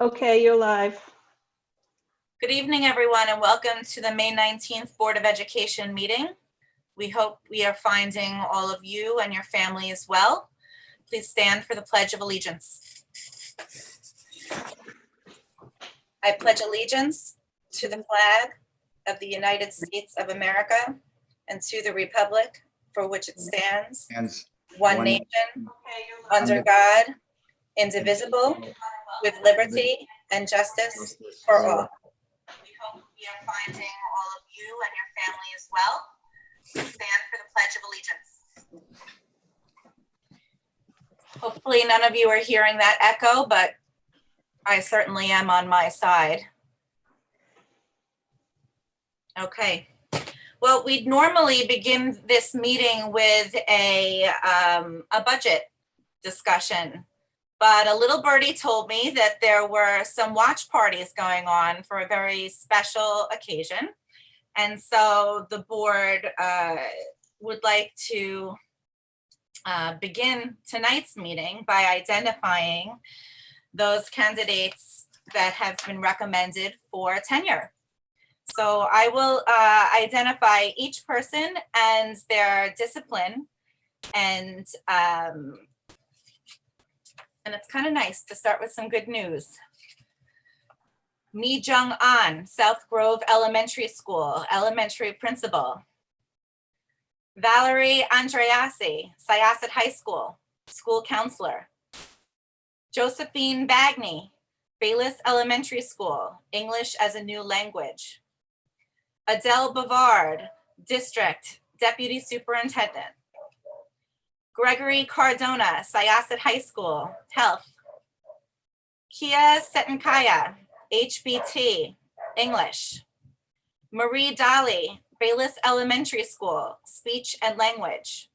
Okay, you're live. Good evening, everyone, and welcome to the May 19th Board of Education meeting. We hope we are finding all of you and your families well. Please stand for the Pledge of Allegiance. I pledge allegiance to the flag of the United States of America and to the republic for which it stands, one nation, under God, indivisible, with liberty and justice for all. We hope we are finding all of you and your family as well. Please stand for the Pledge of Allegiance. Hopefully none of you are hearing that echo, but I certainly am on my side. Okay. Well, we'd normally begin this meeting with a budget discussion, but a little birdie told me that there were some watch parties going on for a very special occasion. And so the board would like to begin tonight's meeting by identifying those candidates that have been recommended for tenure. So I will identify each person and their discipline, and it's kind of nice to start with some good news. Mi Jung An, South Grove Elementary School, elementary principal. Valerie Andreassi, Syosset High School, school counselor. Josephine Bagney, Bayless Elementary School, English as a new language. Adele Bavard, District Deputy Superintendent. Gregory Cardona, Syosset High School, Health. Kia Setankaya, HBT, English. Marie Dali, Bayless Elementary School, Speech and Language.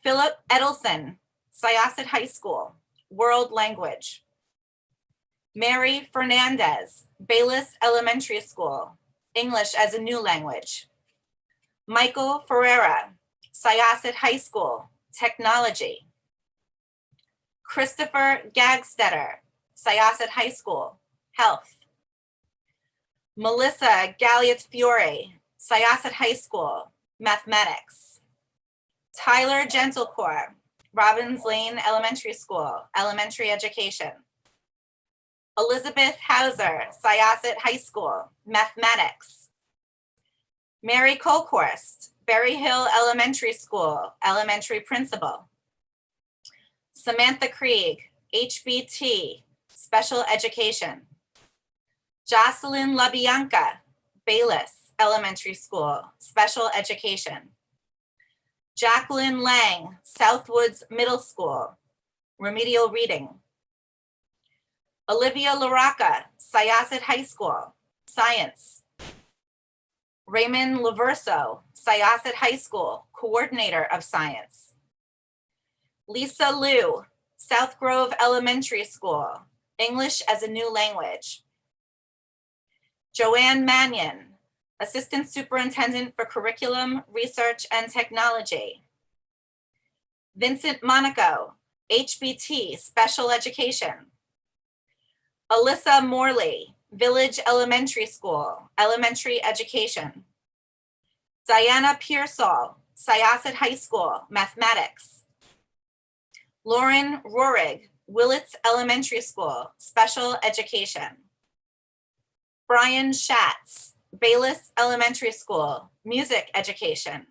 Philip Edelson, Syosset High School, World Language. Mary Fernandez, Bayless Elementary School, English as a new language. Michael Ferreira, Syosset High School, Technology. Christopher Gagstetter, Syosset High School, Health. Melissa Galliot-Fiore, Syosset High School, Mathematics. Tyler Gentlecore, Robbins Lane Elementary School, Elementary Education. Elizabeth Hauser, Syosset High School, Mathematics. Mary Colkhorst, Berry Hill Elementary School, elementary principal. Samantha Krieg, HBT, Special Education. Jocelyn LaBianca, Bayless Elementary School, Special Education. Jacqueline Lang, Southwoods Middle School, Remedial Reading. Olivia LaRocca, Syosset High School, Science. Raymond Laverso, Syosset High School, Coordinator of Science. Lisa Liu, South Grove Elementary School, English as a new language. Joanne Mannion, Assistant Superintendent for Curriculum, Research, and Technology. Vincent Monaco, HBT, Special Education. Alyssa Morley, Village Elementary School, Elementary Education. Diana Pearsall, Syosset High School, Mathematics. Lauren Rohrig, Willits Elementary School, Special Education. Brian Schatz, Bayless Elementary School, Music Education.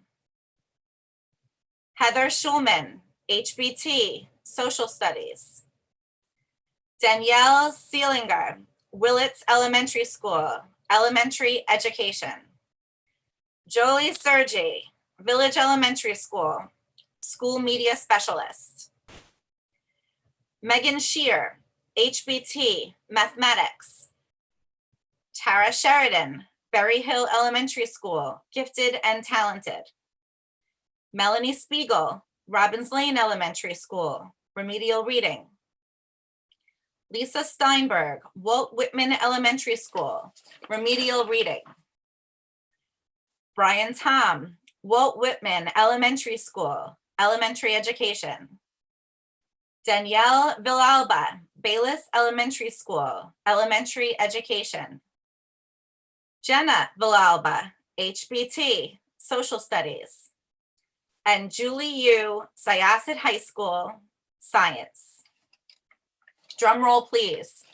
Heather Schulman, HBT, Social Studies. Danielle Seelinger, Willits Elementary School, Elementary Education. Jolie Sergi, Village Elementary School, School Media Specialist. Megan Shear, HBT, Mathematics. Tara Sheridan, Berry Hill Elementary School, Gifted and Talented. Melanie Spiegel, Robbins Lane Elementary School, Remedial Reading. Lisa Steinberg, Walt Whitman Elementary School, Remedial Reading. Brian Tom, Walt Whitman Elementary School, Elementary Education. Danielle Villalba, Bayless Elementary School, Elementary Education. Jenna Villalba, HBT, Social Studies. And Julie Yu, Syosset High School, Science. Drum roll, please.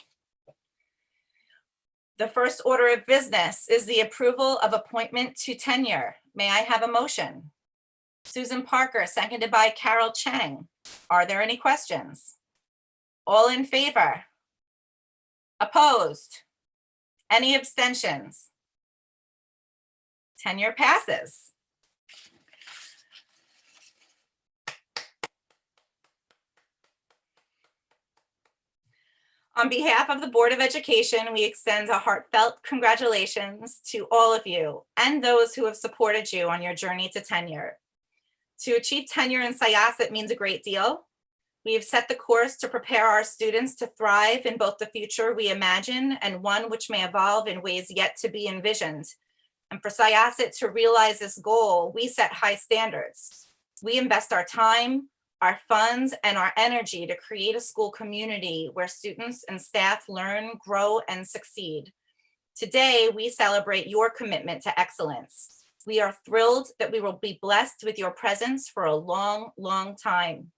The first order of business is the approval of appointment to tenure. May I have a motion? Susan Parker, seconded by Carol Chang. Are there any questions? All in favor? Opposed? Any abstentions? Tenure passes. On behalf of the Board of Education, we extend a heartfelt congratulations to all of you and those who have supported you on your journey to tenure. To achieve tenure in Syosset means a great deal. We have set the course to prepare our students to thrive in both the future we imagine and one which may evolve in ways yet to be envisioned. And for Syosset to realize this goal, we set high standards. We invest our time, our funds, and our energy to create a school community where students and staff learn, grow, and succeed. Today, we celebrate your commitment to excellence. We are thrilled that we will be blessed with your presence for a long, long time.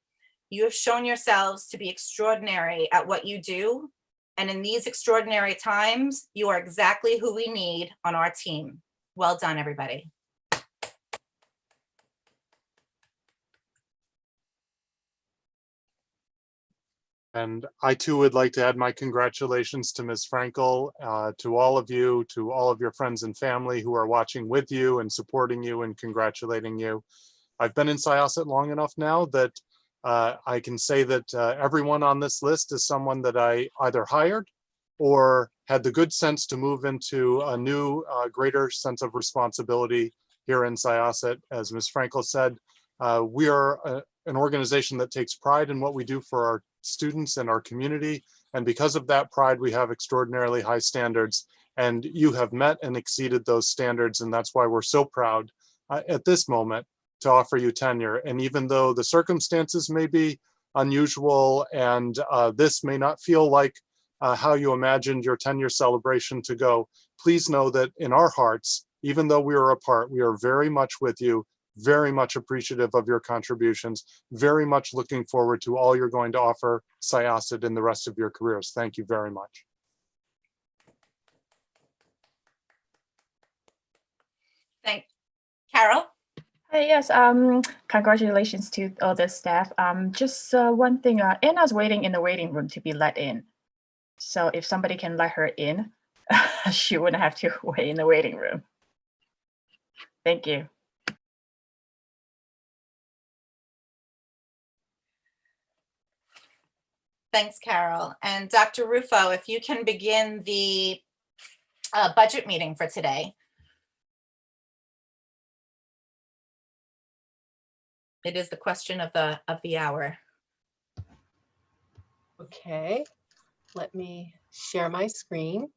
You have shown yourselves to be extraordinary at what you do, and in these extraordinary times, you are exactly who we need on our team. Well done, everybody. And I too would like to add my congratulations to Ms. Frankel, to all of you, to all of your friends and family who are watching with you and supporting you and congratulating you. I've been in Syosset long enough now that I can say that everyone on this list is someone that I either hired or had the good sense to move into a new greater sense of responsibility here in Syosset. As Ms. Frankel said, we are an organization that takes pride in what we do for our students and our community. And because of that pride, we have extraordinarily high standards, and you have met and exceeded those standards. And that's why we're so proud at this moment to offer you tenure. And even though the circumstances may be unusual and this may not feel like how you imagined your tenure celebration to go, please know that in our hearts, even though we are apart, we are very much with you, very much appreciative of your contributions, very much looking forward to all you're going to offer Syosset in the rest of your careers. Thank you very much. Thanks. Carol? Hey, yes, congratulations to all the staff. Just one thing, Anna's waiting in the waiting room to be let in. So if somebody can let her in, she wouldn't have to wait in the waiting room. Thank you. Thanks, Carol. And Dr. Rufo, if you can begin the budget meeting for today. It is the question of the hour. Okay, let me share my screen.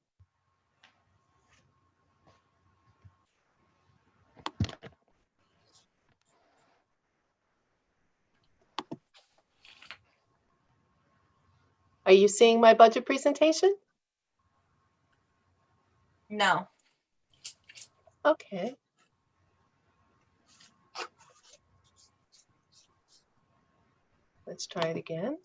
Are you seeing my budget presentation? No. Okay. Let's try it again.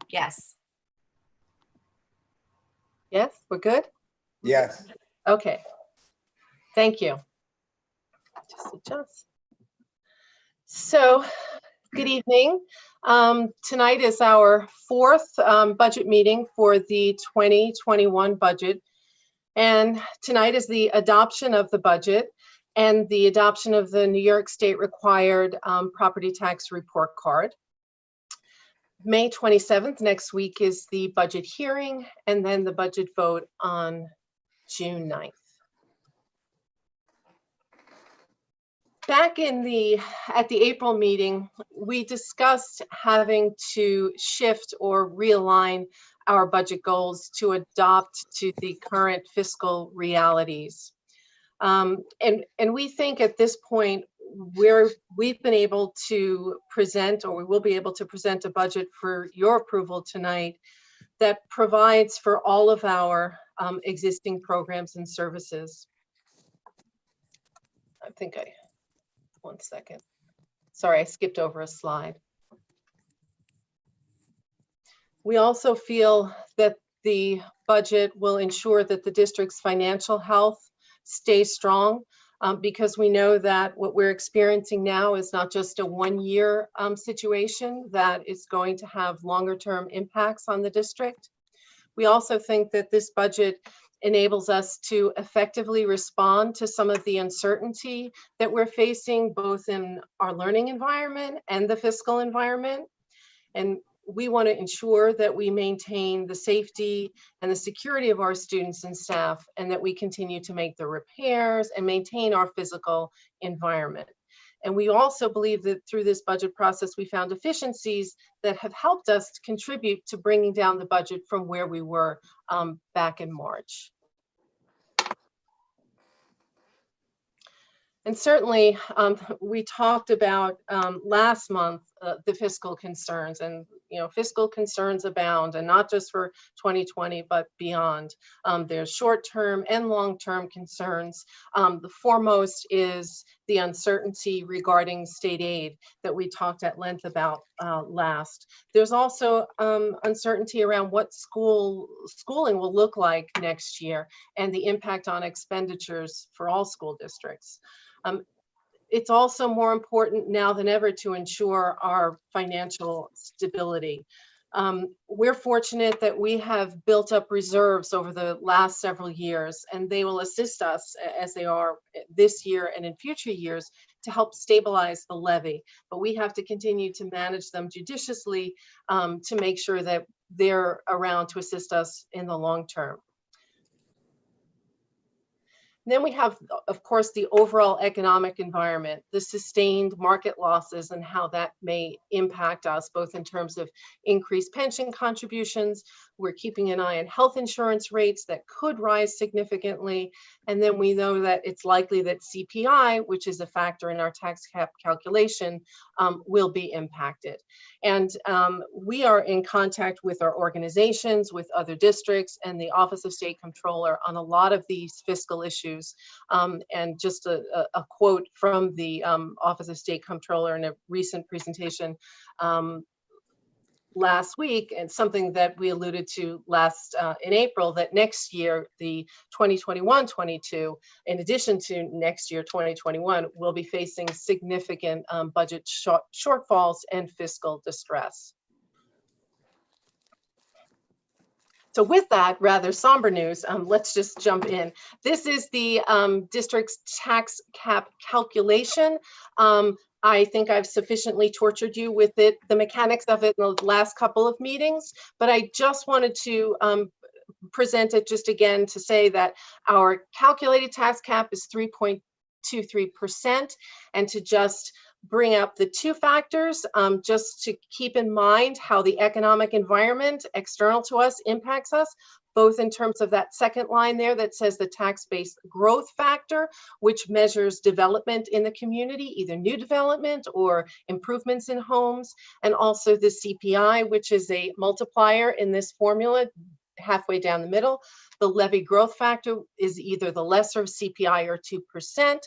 Yes. Yes, we're good? Yes. Okay. Thank you. Just adjust. So, good evening. Tonight is our fourth budget meeting for the 2021 budget. And tonight is the adoption of the budget and the adoption of the New York State required property tax report card. May 27th, next week, is the budget hearing, and then the budget vote on June 9th. Back at the April meeting, we discussed having to shift or realign our budget goals to adopt to the current fiscal realities. And we think at this point we've been able to present, or we will be able to present, a budget for your approval tonight that provides for all of our existing programs and services. One second. Sorry, I skipped over a slide. We also feel that the budget will ensure that the district's financial health stays strong, because we know that what we're experiencing now is not just a one-year situation, that is going to have longer-term impacts on the district. We also think that this budget enables us to effectively respond to some of the uncertainty that we're facing, both in our learning environment and the fiscal environment. And we want to ensure that we maintain the safety and the security of our students and staff, and that we continue to make the repairs and maintain our physical environment. And we also believe that through this budget process, we found efficiencies that have helped us to contribute to bringing down the budget from where we were back in March. And certainly, we talked about last month the fiscal concerns, and fiscal concerns abound, and not just for 2020, but beyond. There's short-term and long-term concerns. The foremost is the uncertainty regarding state aid that we talked at length about last. There's also uncertainty around what schooling will look like next year, and the impact on expenditures for all school districts. It's also more important now than ever to ensure our financial stability. We're fortunate that we have built up reserves over the last several years, and they will assist us, as they are this year and in future years, to help stabilize the levy. But we have to continue to manage them judiciously to make sure that they're around to assist us in the long term. Then we have, of course, the overall economic environment, the sustained market losses, and how that may impact us, both in terms of increased pension contributions. We're keeping an eye on health insurance rates that could rise significantly. And then we know that it's likely that CPI, which is a factor in our tax cap calculation, will be impacted. And we are in contact with our organizations, with other districts, and the Office of State Comptroller on a lot of these fiscal issues. And just a quote from the Office of State Comptroller in a recent presentation last week, and something that we alluded to last in April, that next year, the 2021-22, in addition to next year, 2021, will be facing significant budget shortfalls and fiscal distress. So with that rather somber news, let's just jump in. This is the district's tax cap calculation. I think I've sufficiently tortured you with it, the mechanics of it, in the last couple of meetings, but I just wanted to present it just again to say that our calculated tax cap is 3.23%, and to just bring up the two factors, just to keep in mind how the economic environment external to us impacts us, both in terms of that second line there that says the tax-based growth factor, which measures development in the community, either new development or improvements in homes, and also the CPI, which is a multiplier in this formula halfway down the middle. The levy growth factor is either the lesser of CPI or 2%.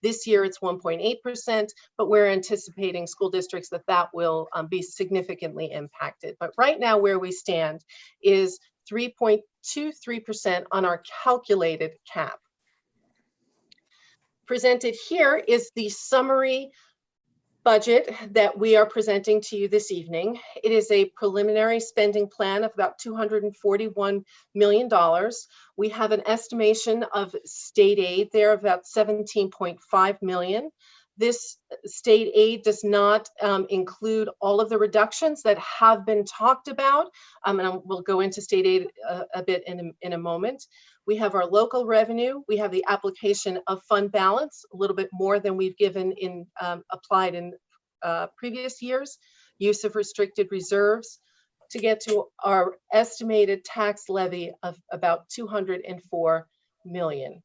This year it's 1.8%, but we're anticipating school districts that will be significantly impacted. But right now where we stand is 3.23% on our calculated cap. Presented here is the summary budget that we are presenting to you this evening. It is a preliminary spending plan of about $241 million. We have an estimation of state aid there of about $17.5 million. This state aid does not include all of the reductions that have been talked about, and we'll go into state aid a bit in a moment. We have our local revenue. We have the application of fund balance, a little bit more than we've given in applied in previous years, use of restricted reserves, to get to our estimated tax levy of about $204 million.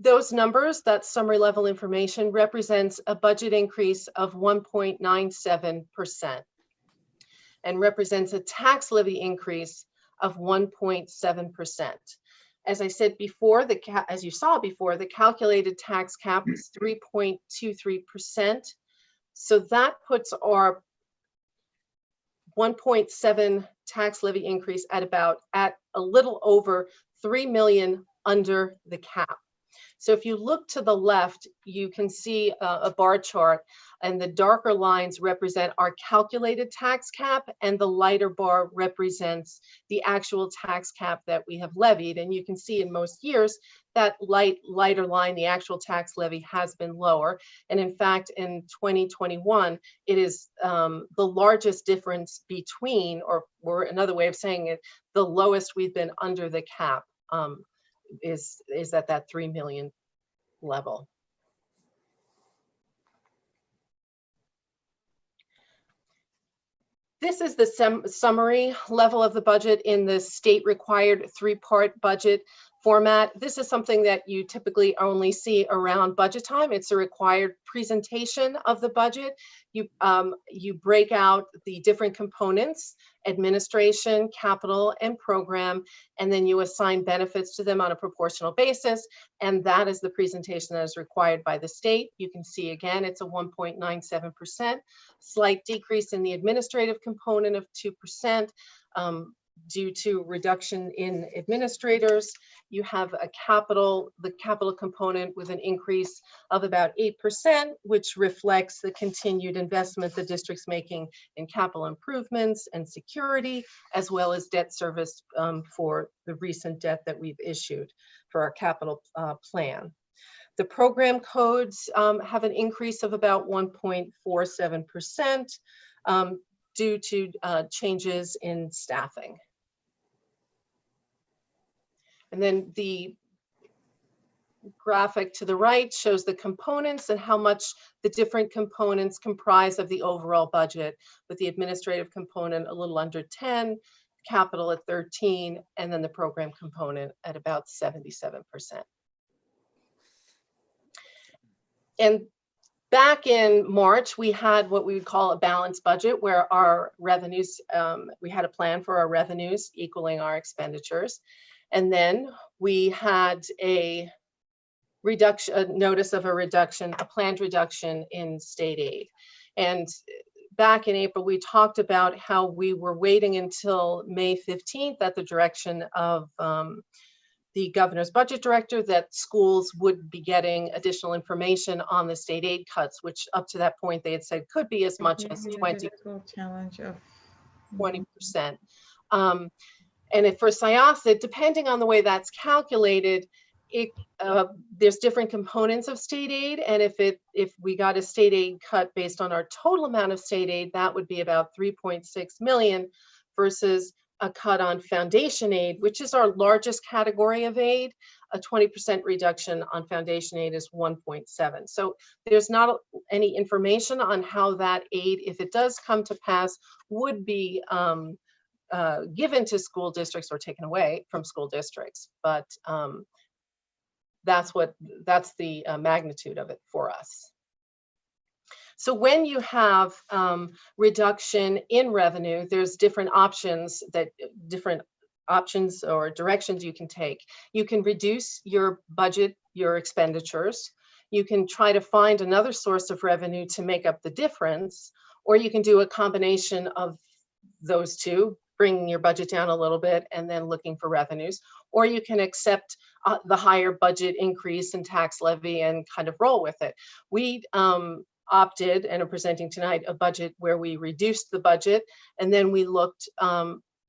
those numbers, that summary level information, represents a budget increase of 1.97% and represents a tax levy increase of 1.7%. As I said before, as you saw before, the calculated tax cap is 3.23%. So that puts our 1.7 tax levy increase at a little over 3 million under the cap. So if you look to the left, you can see a bar chart, and the darker lines represent our calculated tax cap, and the lighter bar represents the actual tax cap that we have levied. And you can see in most years that lighter line, the actual tax levy, has been lower. And in fact, in 2021, it is the largest difference between, or another way of saying it, the lowest we've been under the cap. Is at that 3 million level. This is the summary level of the budget in the state required 3-part budget format. This is something that you typically only see around budget time. It's a required presentation of the budget. You break out the different components: administration, capital, and program, and then you assign benefits to them on a proportional basis. And that is the presentation that is required by the state. You can see again, it's a 1.97%, slight decrease in the administrative component of 2%. Due to reduction in administrators. You have the capital component with an increase of about 8%, which reflects the continued investment the district's making in capital improvements and security, as well as debt service for the recent debt that we've issued for our capital plan. The program codes have an increase of about 1.47%. Due to changes in staffing. And then the graphic to the right shows the components and how much the different components comprise of the overall budget, with the administrative component a little under 10, capital at 13, and then the program component at about 77%. And back in March, we had what we would call a balanced budget, where our revenues, we had a plan for our revenues equaling our expenditures. And then we had a notice of a reduction, a planned reduction in state aid. And back in April, we talked about how we were waiting until May 15th at the direction of the governor's budget director that schools would be getting additional information on the state aid cuts, which up to that point they had said could be as much as 20%. And for Syosset, depending on the way that's calculated, there's different components of state aid. And if we got a state aid cut based on our total amount of state aid, that would be about 3.6 million versus a cut on foundation aid, which is our largest category of aid. A 20% reduction on foundation aid is 1.7. So there's not any information on how that aid, if it does come to pass, would be given to school districts or taken away from school districts. But that's the magnitude of it for us. So when you have reduction in revenue, there's different options or directions you can take. You can reduce your budget, your expenditures. You can try to find another source of revenue to make up the difference, or you can do a combination of those two, bringing your budget down a little bit and then looking for revenues, or you can accept the higher budget increase in tax levy and kind of roll with it. We opted and are presenting tonight a budget where we reduced the budget, and then we looked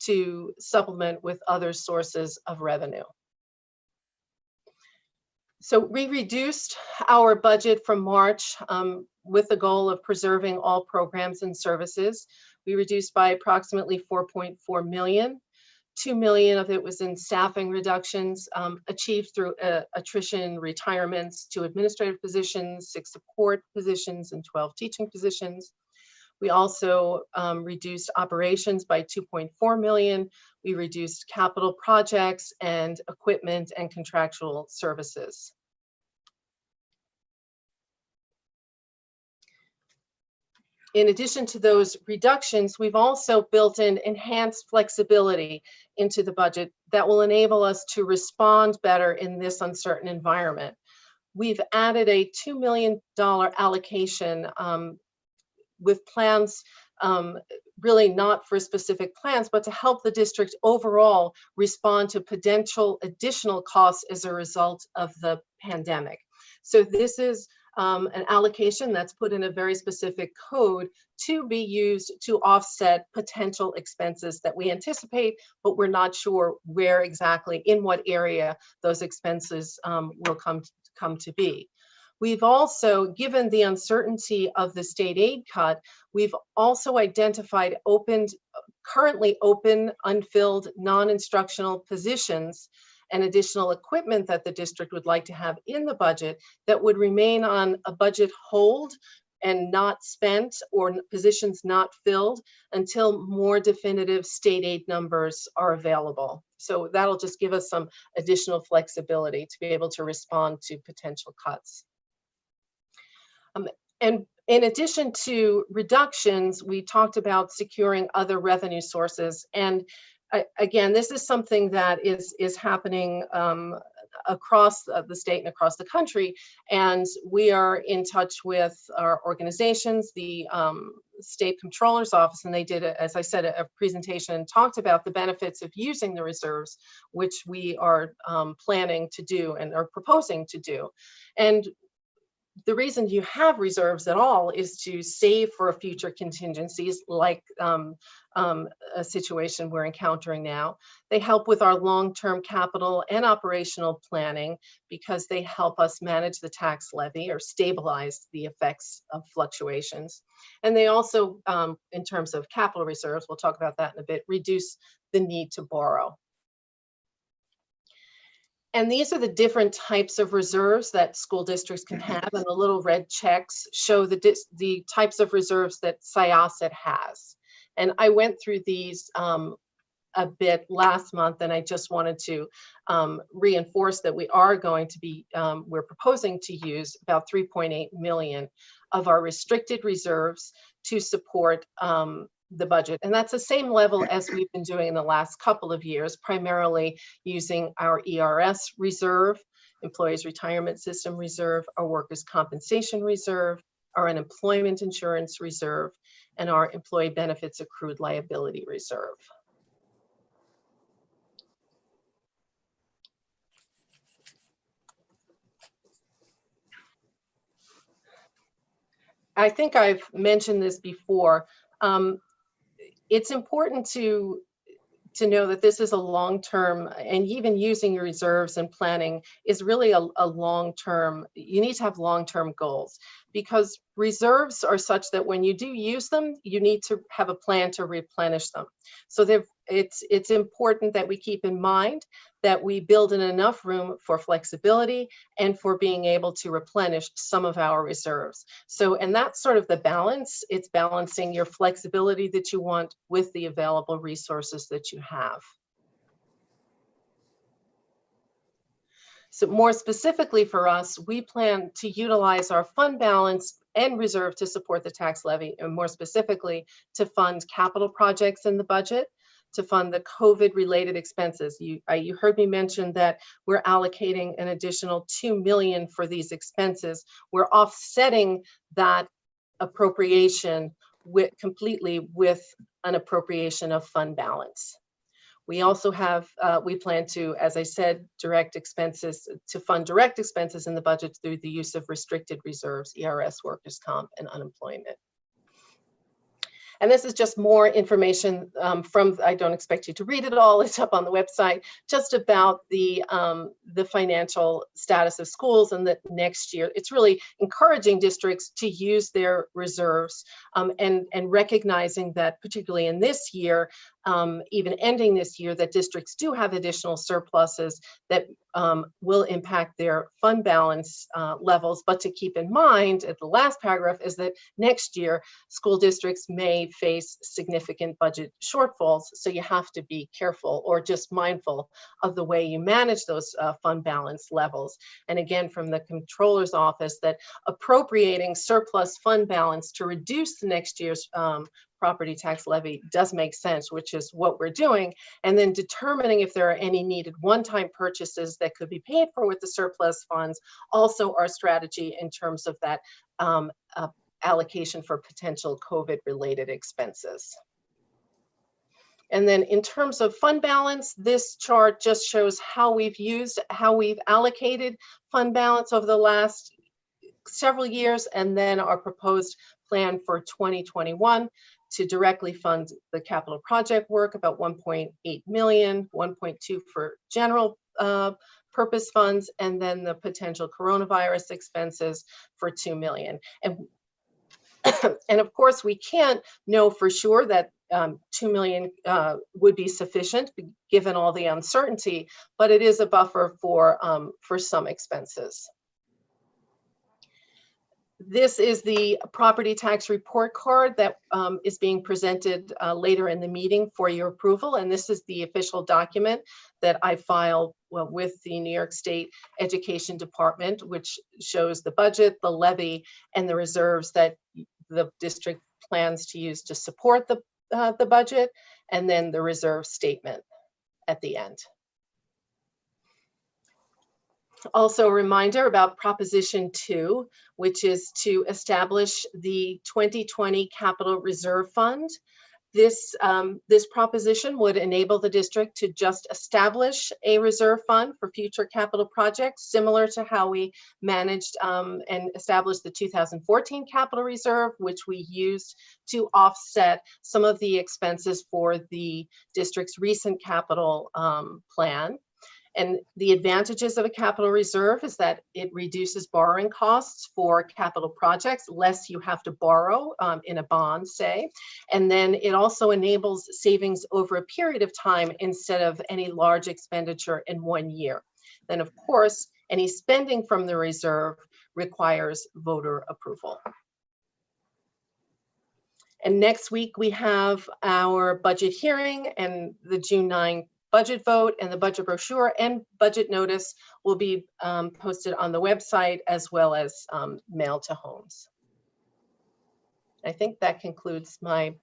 to supplement with other sources of revenue. So we reduced our budget from March with the goal of preserving all programs and services. We reduced by approximately 4.4 million. 2 million of it was in staffing reductions achieved through attrition, retirements, 2 administrative positions, 6 support positions, and 12 teaching positions. We also reduced operations by 2.4 million. We reduced capital projects and equipment and contractual services. in addition to those reductions, we've also built in enhanced flexibility into the budget that will enable us to respond better in this uncertain environment. We've added a $2 million allocation with plans, really not for specific plans, but to help the district overall respond to potential additional costs as a result of the pandemic. So this is an allocation that's put in a very specific code to be used to offset potential expenses that we anticipate, but we're not sure where exactly, in what area those expenses will come to be. We've also, given the uncertainty of the state aid cut, we've also identified currently open, unfilled, non-instructional positions and additional equipment that the district would like to have in the budget that would remain on a budget hold and not spent, or positions not filled, until more definitive state aid numbers are available. So that'll just give us some additional flexibility to be able to respond to potential cuts. And in addition to reductions, we talked about securing other revenue sources. And again, this is something that is happening across the state and across the country. And we are in touch with our organizations, the State Comptroller's Office, and they did, as I said, a presentation and talked about the benefits of using the reserves, which we are planning to do and are proposing to do. And the reason you have reserves at all is to save for future contingencies, like a situation we're encountering now. They help with our long-term capital and operational planning because they help us manage the tax levy or stabilize the effects of fluctuations. And they also, in terms of capital reserves, we'll talk about that in a bit, reduce the need to borrow. And these are the different types of reserves that school districts can have, and the little red checks show the types of reserves that Syosset has. And I went through these a bit last month, and I just wanted to reinforce that we are going to be, we're proposing to use about 3.8 million of our restricted reserves to support the budget. And that's the same level as we've been doing in the last couple of years, primarily using our ERS reserve, Employees Retirement System reserve, our Workers' Compensation reserve, our Unemployment Insurance reserve, and our Employee Benefits Accrued Liability reserve. I think I've mentioned this before. It's important to know that this is a long-term, and even using your reserves and planning is really a long-term, you need to have long-term goals, because reserves are such that when you do use them, you need to have a plan to replenish them. So it's important that we keep in mind that we build in enough room for flexibility and for being able to replenish some of our reserves. So, and that's sort of the balance. It's balancing your flexibility that you want with the available resources that you have. So more specifically for us, we plan to utilize our fund balance and reserve to support the tax levy, and more specifically to fund capital projects in the budget, to fund the COVID-related expenses. You heard me mention that we're allocating an additional $2 million for these expenses. We're offsetting that appropriation completely with an appropriation of fund balance. We also have, we plan to, as I said, fund direct expenses in the budget through the use of restricted reserves, ERS, Workers' Comp, and unemployment. And this is just more information from, I don't expect you to read it all, it's up on the website, just about the financial status of schools and the next year. It's really encouraging districts to use their reserves and recognizing that particularly in this year, even ending this year, that districts do have additional surpluses that will impact their fund balance levels. But to keep in mind at the last paragraph is that next year, school districts may face significant budget shortfalls. So you have to be careful or just mindful of the way you manage those fund balance levels. And again, from the Comptroller's Office, that appropriating surplus fund balance to reduce the next year's property tax levy does make sense, which is what we're doing. And then determining if there are any needed one-time purchases that could be paid for with the surplus funds, also our strategy in terms of that allocation for potential COVID-related expenses. And then in terms of fund balance, this chart just shows how we've allocated fund balance over the last several years, and then our proposed plan for 2021 to directly fund the capital project work, about 1.8 million, 1.2 for general purpose funds, and then the potential coronavirus expenses for 2 million. And of course, we can't know for sure that 2 million would be sufficient given all the uncertainty, but it is a buffer for some expenses. This is the property tax report card that is being presented later in the meeting for your approval. And this is the official document that I filed with the New York State Education Department, which shows the budget, the levy, and the reserves that the district plans to use to support the budget, and then the reserve statement at the end. Also a reminder about Proposition 2, which is to establish the 2020 Capital Reserve Fund. This proposition would enable the district to just establish a reserve fund for future capital projects, similar to how we managed and established the 2014 capital reserve, which we used to offset some of the expenses for the district's recent capital plan. And the advantages of a capital reserve is that it reduces borrowing costs for capital projects, less you have to borrow in a bond, say. And then it also enables savings over a period of time instead of any large expenditure in 1 year. Then, of course, any spending from the reserve requires voter approval. And next week, we have our budget hearing and the June 9 budget vote, and the budget brochure and budget notice will be posted on the website as well as mailed to homes. I think that concludes my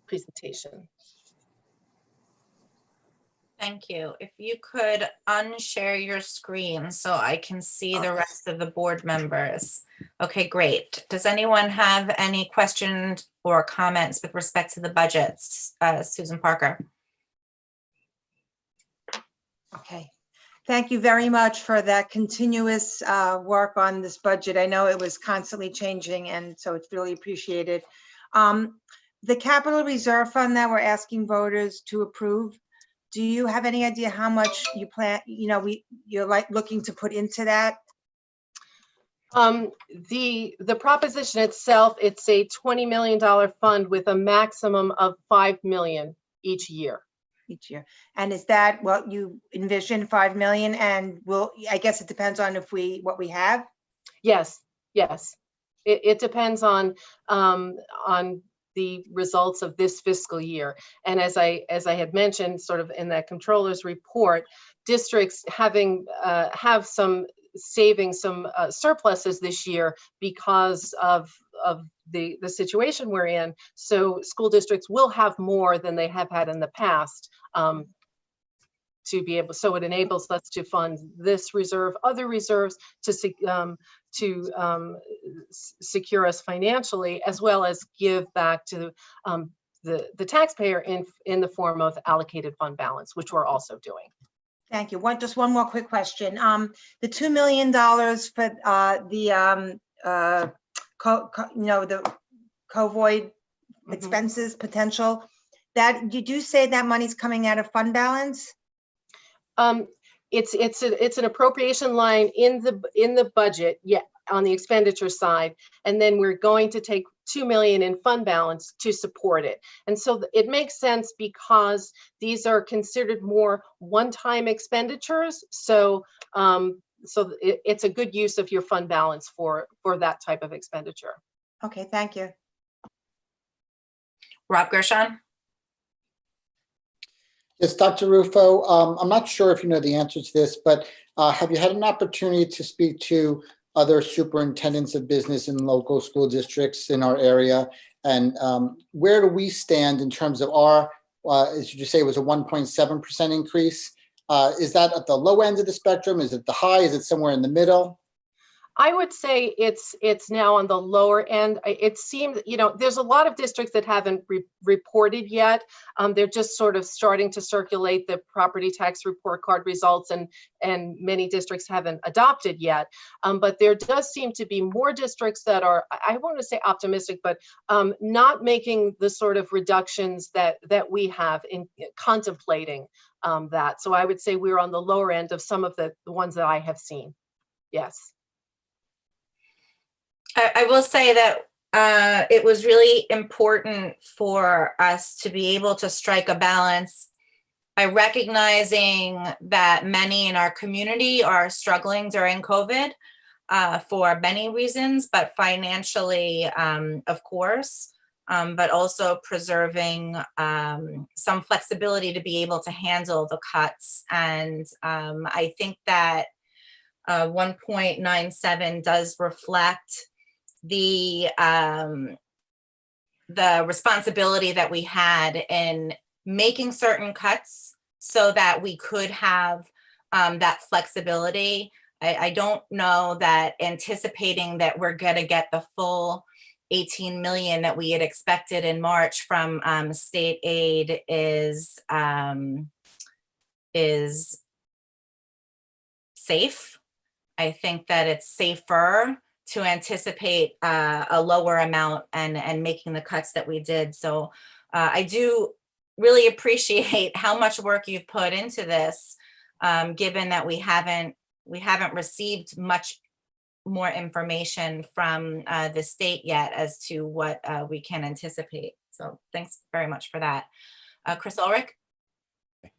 presentation. Thank you. If you could unshare your screen so I can see the rest of the board members. Okay, great. Does anyone have any questions or comments with respect to the budgets? Susan Parker. Okay, thank you very much for that continuous work on this budget. I know it was constantly changing, and so it's really appreciated. The Capital Reserve Fund that we're asking voters to approve, do you have any idea how much you plan, you're like looking to put into that? The proposition itself, it's a $20 million fund with a maximum of $5 million each year. Each year. And is that what you envision, 5 million? And I guess it depends on what we have? Yes, yes. It depends on the results of this fiscal year. And as I had mentioned, sort of in that Comptroller's report, districts have some savings, some surpluses this year because of the situation we're in. So school districts will have more than they have had in the past to be able, so it enables us to fund this reserve, other reserves to secure us financially, as well as give back to the taxpayer in the form of allocated fund balance, which we're also doing. Thank you. Just one more quick question. The $2 million for the the COVID expenses potential, that you do say that money's coming out of fund balance? It's an appropriation line in the budget. Yeah, on the expenditure side, and then we're going to take 2 million in fund balance to support it. And so it makes sense because these are considered more one-time expenditures. So it's a good use of your fund balance for that type of expenditure. Okay, thank you. Rob Gershon? Yes, Dr. Rufo, I'm not sure if you know the answer to this, but have you had an opportunity to speak to other superintendents of business in local school districts in our area? And where do we stand in terms of our, as you just say, it was a 1.7% increase? Is that at the low end of the spectrum? Is it the high? Is it somewhere in the middle? I would say it's now on the lower end. It seems, there's a lot of districts that haven't reported yet. They're just sort of starting to circulate the property tax report card results, and many districts haven't adopted yet. But there does seem to be more districts that are, I want to say optimistic, but not making the sort of reductions that we have in contemplating that. So I would say we're on the lower end of some of the ones that I have seen. Yes. I will say that it was really important for us to be able to strike a balance by recognizing that many in our community are struggling during COVID for many reasons, but financially, of course, but also preserving some flexibility to be able to handle the cuts. And I think that 1.97 does reflect the responsibility that we had in making certain cuts so that we could have that flexibility. I don't know that anticipating that we're going to get the full 18 million that we had expected in March from state aid is safe. I think that it's safer to anticipate a lower amount and making the cuts that we did. So I do really appreciate how much work you've put into this, given that we haven't received much more information from the state yet as to what we can anticipate. So thanks very much for that. Chris Ulrich? All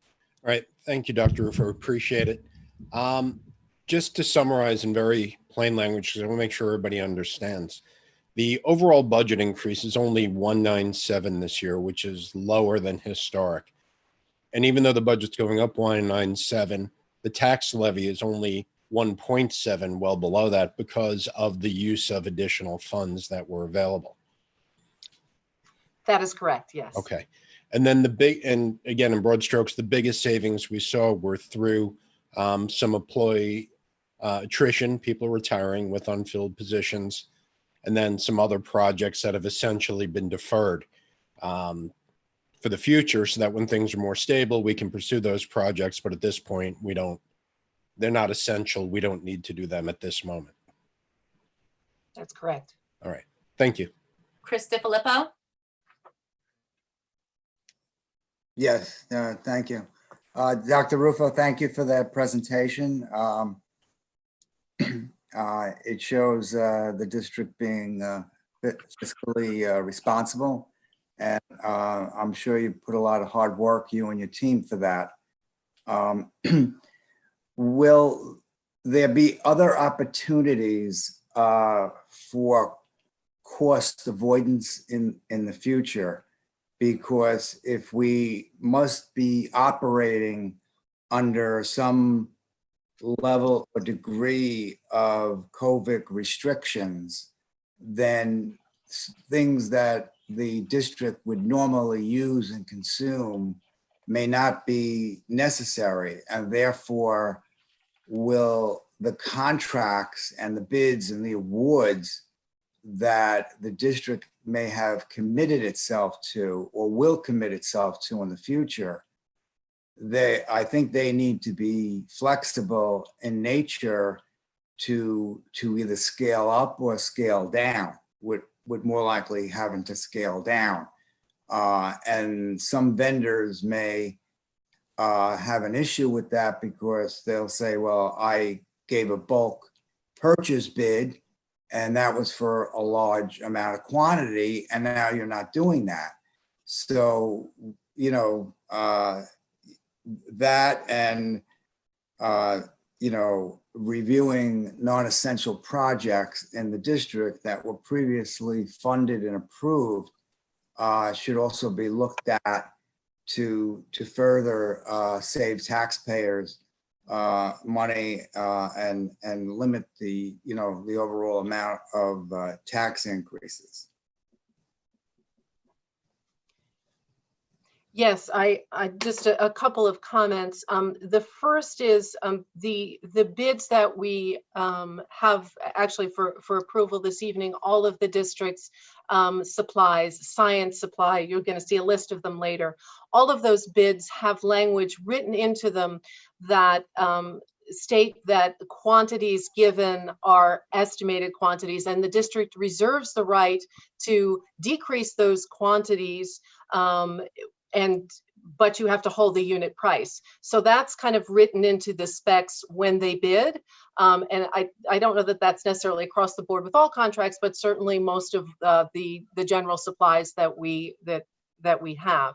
right, thank you, Dr. Rufo, appreciate it. Just to summarize in very plain language, because I want to make sure everybody understands, the overall budget increase is only 197 this year, which is lower than historic. And even though the budget's going up 197, the tax levy is only 1.7, well below that, because of the use of additional funds that were available. That is correct, yes. Okay. And then and again, in broad strokes, the biggest savings we saw were through some employee attrition, people retiring with unfilled positions, and then some other projects that have essentially been deferred for the future, so that when things are more stable, we can pursue those projects. But at this point, they're not essential. We don't need to do them at this moment. That's correct. All right. Thank you. Chris DiFilippo? Yes, thank you. Dr. Rufo, thank you for that presentation. It shows the district being fiscally responsible, and I'm sure you put a lot of hard work, you and your team, for that. Will there be other opportunities for cost avoidance in the future? Because if we must be operating under some level or degree of COVID restrictions, then things that the district would normally use and consume may not be necessary, and therefore will the contracts and the bids and the awards that the district may have committed itself to or will commit itself to in the future, I think they need to be flexible in nature to either scale up or scale down, with more likely having to scale down. And some vendors may have an issue with that because they'll say, well, I gave a bulk purchase bid And that was for a large amount of quantity, and now you're not doing that. So, you know, that and, you know, reviewing non-essential projects in the district that were previously funded and approved should also be looked at to further save taxpayers money and limit the, you know, the overall amount of tax increases. Yes, I just a couple of comments. The first is the bids that we have actually for approval this evening. All of the districts' supplies, science supply. You're going to see a list of them later. All of those bids have language written into them that state that the quantities given are estimated quantities, and the district reserves the right to decrease those quantities. But you have to hold the unit price. So that's kind of written into the specs when they bid. And I don't know that that's necessarily across the board with all contracts, but certainly most of the general supplies that we have.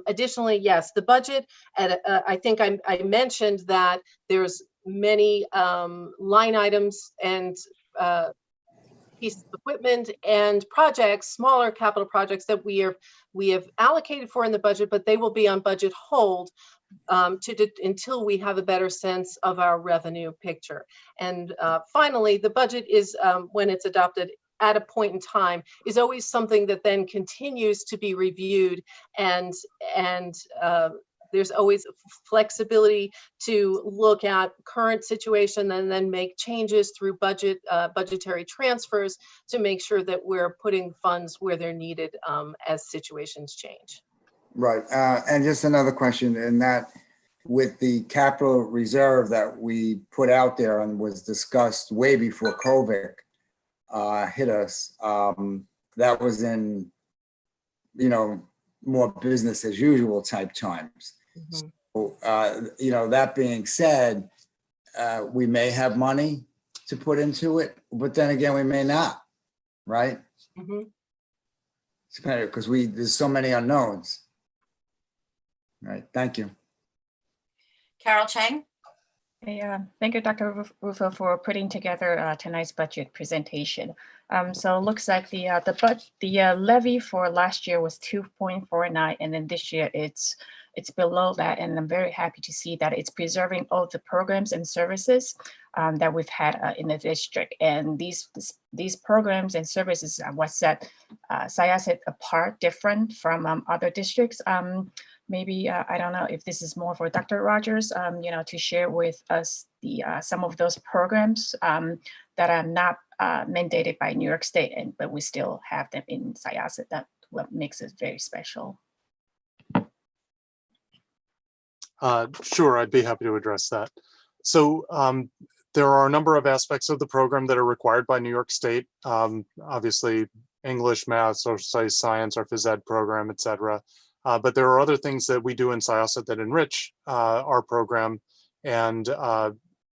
Additionally, yes, the budget, and I think I mentioned that there's many line items and pieces of equipment and projects, smaller capital projects that we have allocated for in the budget, but they will be on budget hold until we have a better sense of our revenue picture. And finally, the budget is, when it's adopted at a point in time, is always something that then continues to be reviewed, and there's always flexibility to look at current situation and then make changes through budgetary transfers to make sure that we're putting funds where they're needed as situations change. Right. And just another question, and that with the capital reserve that we put out there and was discussed way before COVID hit us, that was in, you know, more business as usual type times. Mm-hmm. So, you know, that being said, we may have money to put into it, but then again, we may not, right? Mm-hmm. It's kind of because there's so many unknowns. Right. Thank you. Carol Chang. Thank you, Dr. Rufo, for putting together tonight's budget presentation. So it looks like the levy for last year was 2.49, and then this year it's below that. And I'm very happy to see that it's preserving all the programs and services that we've had in the district. And these programs and services are what set Syosset apart, different from other districts. Maybe I don't know if this is more for Dr. Rogers, you know, to share with us some of those programs that are not mandated by New York State, but we still have them in Syosset. That's what makes it very special. Sure, I'd be happy to address that. So there are a number of aspects of the program that are required by New York State. Obviously, English, math, social science, our phys ed program, et cetera. But there are other things that we do in Syosset that enrich our program, and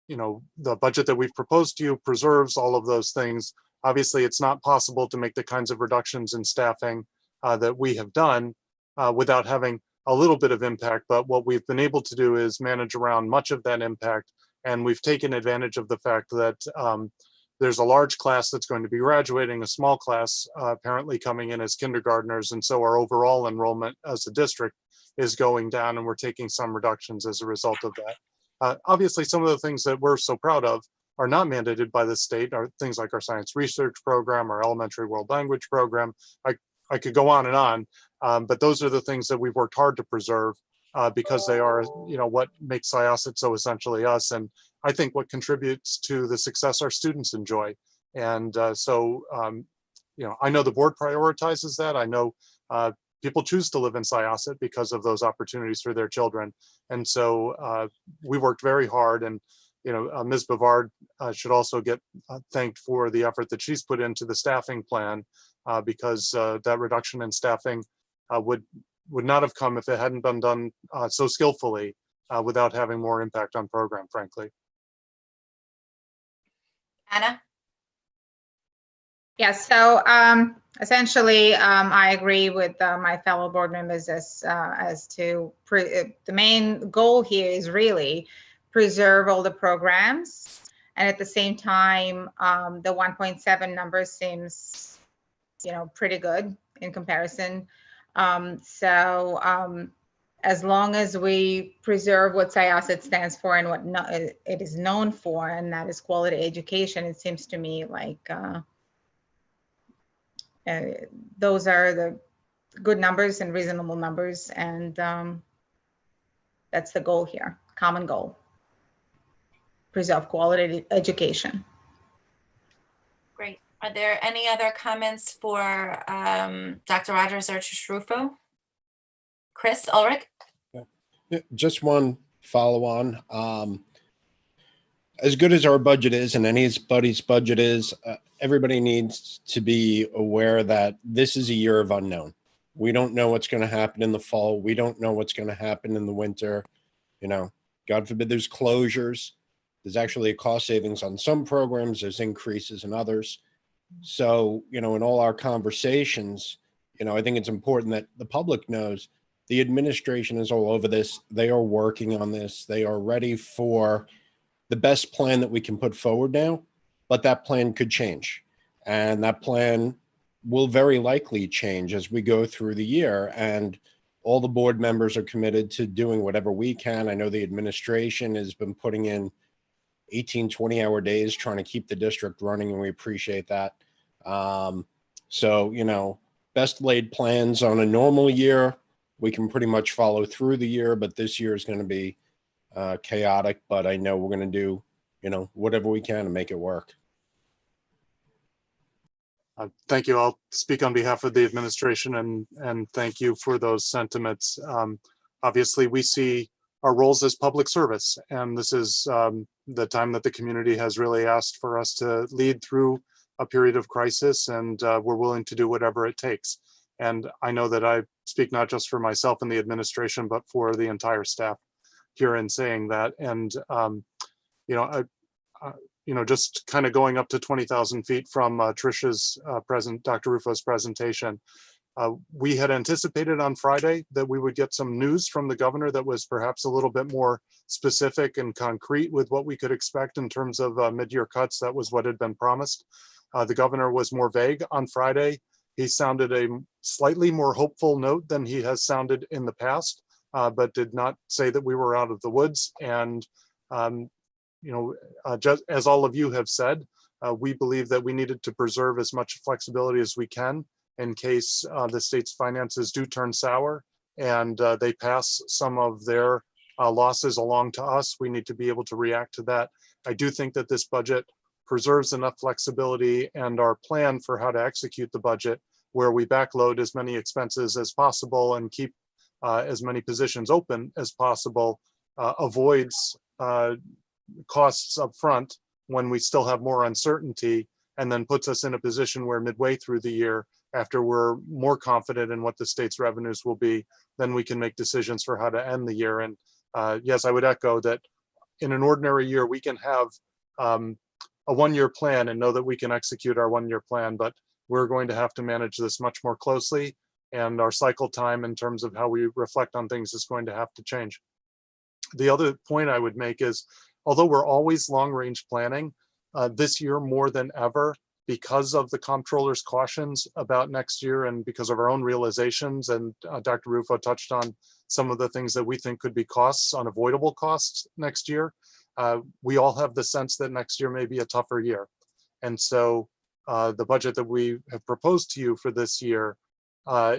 you know, the budget that we've proposed to you preserves all of those things. Obviously, it's not possible to make the kinds of reductions in staffing that we have done without having a little bit of impact. But what we've been able to do is manage around much of that impact, and we've taken advantage of the fact that there's a large class that's going to be graduating, a small class apparently coming in as kindergartners, and so our overall enrollment as a district is going down, and we're taking some reductions as a result of that. Obviously, some of the things that we're so proud of are not mandated by the state, are things like our science research program, our elementary world language program. I could go on and on, but those are the things that we've worked hard to preserve because they are, you know, what makes Syosset so essentially us, and I think what contributes to the success our students enjoy. And so, you know, I know the board prioritizes that. I know people choose to live in Syosset because of those opportunities for their children. And so we worked very hard, and, you know, Ms. Bavard should also get thanked for the effort that she's put into the staffing plan because that reduction in staffing would not have come if it hadn't been done so skillfully without having more impact on program, frankly. Anna. Yes, so essentially, I agree with my fellow board members as to the main goal here is really preserve all the programs. And at the same time, the 1.7 number seems, pretty good in comparison. As long as we preserve what Syosset stands for and what it is known for, and that is quality education, it seems to me like those are the good numbers and reasonable numbers, and that's the goal here, common goal. Preserve quality education. Great. Are there any other comments for Dr. Rogers or Rufo? Chris, Ulrich? Yeah, just one follow on. As good as our budget is and anybody's budget is, everybody needs to be aware that this is a year of unknown. We don't know what's going to happen in the fall. We don't know what's going to happen in the winter. God forbid there's closures. There's actually a cost savings on some programs. There's increases in others. So, in all our conversations, I think it's important that the public knows the administration is all over this. They are working on this. They are ready for the best plan that we can put forward now, but that plan could change. And that plan will very likely change as we go through the year. And all the board members are committed to doing whatever we can. I know the administration has been putting in 18, 20-hour days trying to keep the district running, and we appreciate that. Best laid plans on a normal year, we can pretty much follow through the year, but this year is going to be chaotic, but I know we're going to do, whatever we can to make it work. Thank you. I'll speak on behalf of the administration and thank you for those sentiments. Obviously, we see our roles as public service, and this is the time that the community has really asked for us to lead through a period of crisis, and we're willing to do whatever it takes. And I know that I speak not just for myself and the administration, but for the entire staff here in saying that. And just kind of going up to 20,000 feet from Tricia's Dr. Rufo's presentation, we had anticipated on Friday that we would get some news from the governor that was perhaps a little bit more specific and concrete with what we could expect in terms of mid-year cuts. That was what had been promised. The governor was more vague on Friday. He sounded a slightly more hopeful note than he has sounded in the past, but did not say that we were out of the woods. And just as all of you have said, we believe that we needed to preserve as much flexibility as we can in case the state's finances do turn sour and they pass some of their losses along to us. We need to be able to react to that. I do think that this budget preserves enough flexibility and our plan for how to execute the budget, where we backload as many expenses as possible and keep as many positions open as possible, avoids costs up front when we still have more uncertainty, and then puts us in a position where midway through the year, after we're more confident in what the state's revenues will be, then we can make decisions for how to end the year. And yes, I would echo that in an ordinary year, we can have a one-year plan and know that we can execute our one-year plan, but we're going to have to manage this much more closely, and our cycle time in terms of how we reflect on things is going to have to change. The other point I would make is, although we're always long-range planning, this year more than ever, because of the comptroller's cautions about next year and because of our own realizations, and Dr. Rufo touched on some of the things that we think could be costs, unavoidable costs next year, we all have the sense that next year may be a tougher year. And so the budget that we have proposed to you for this year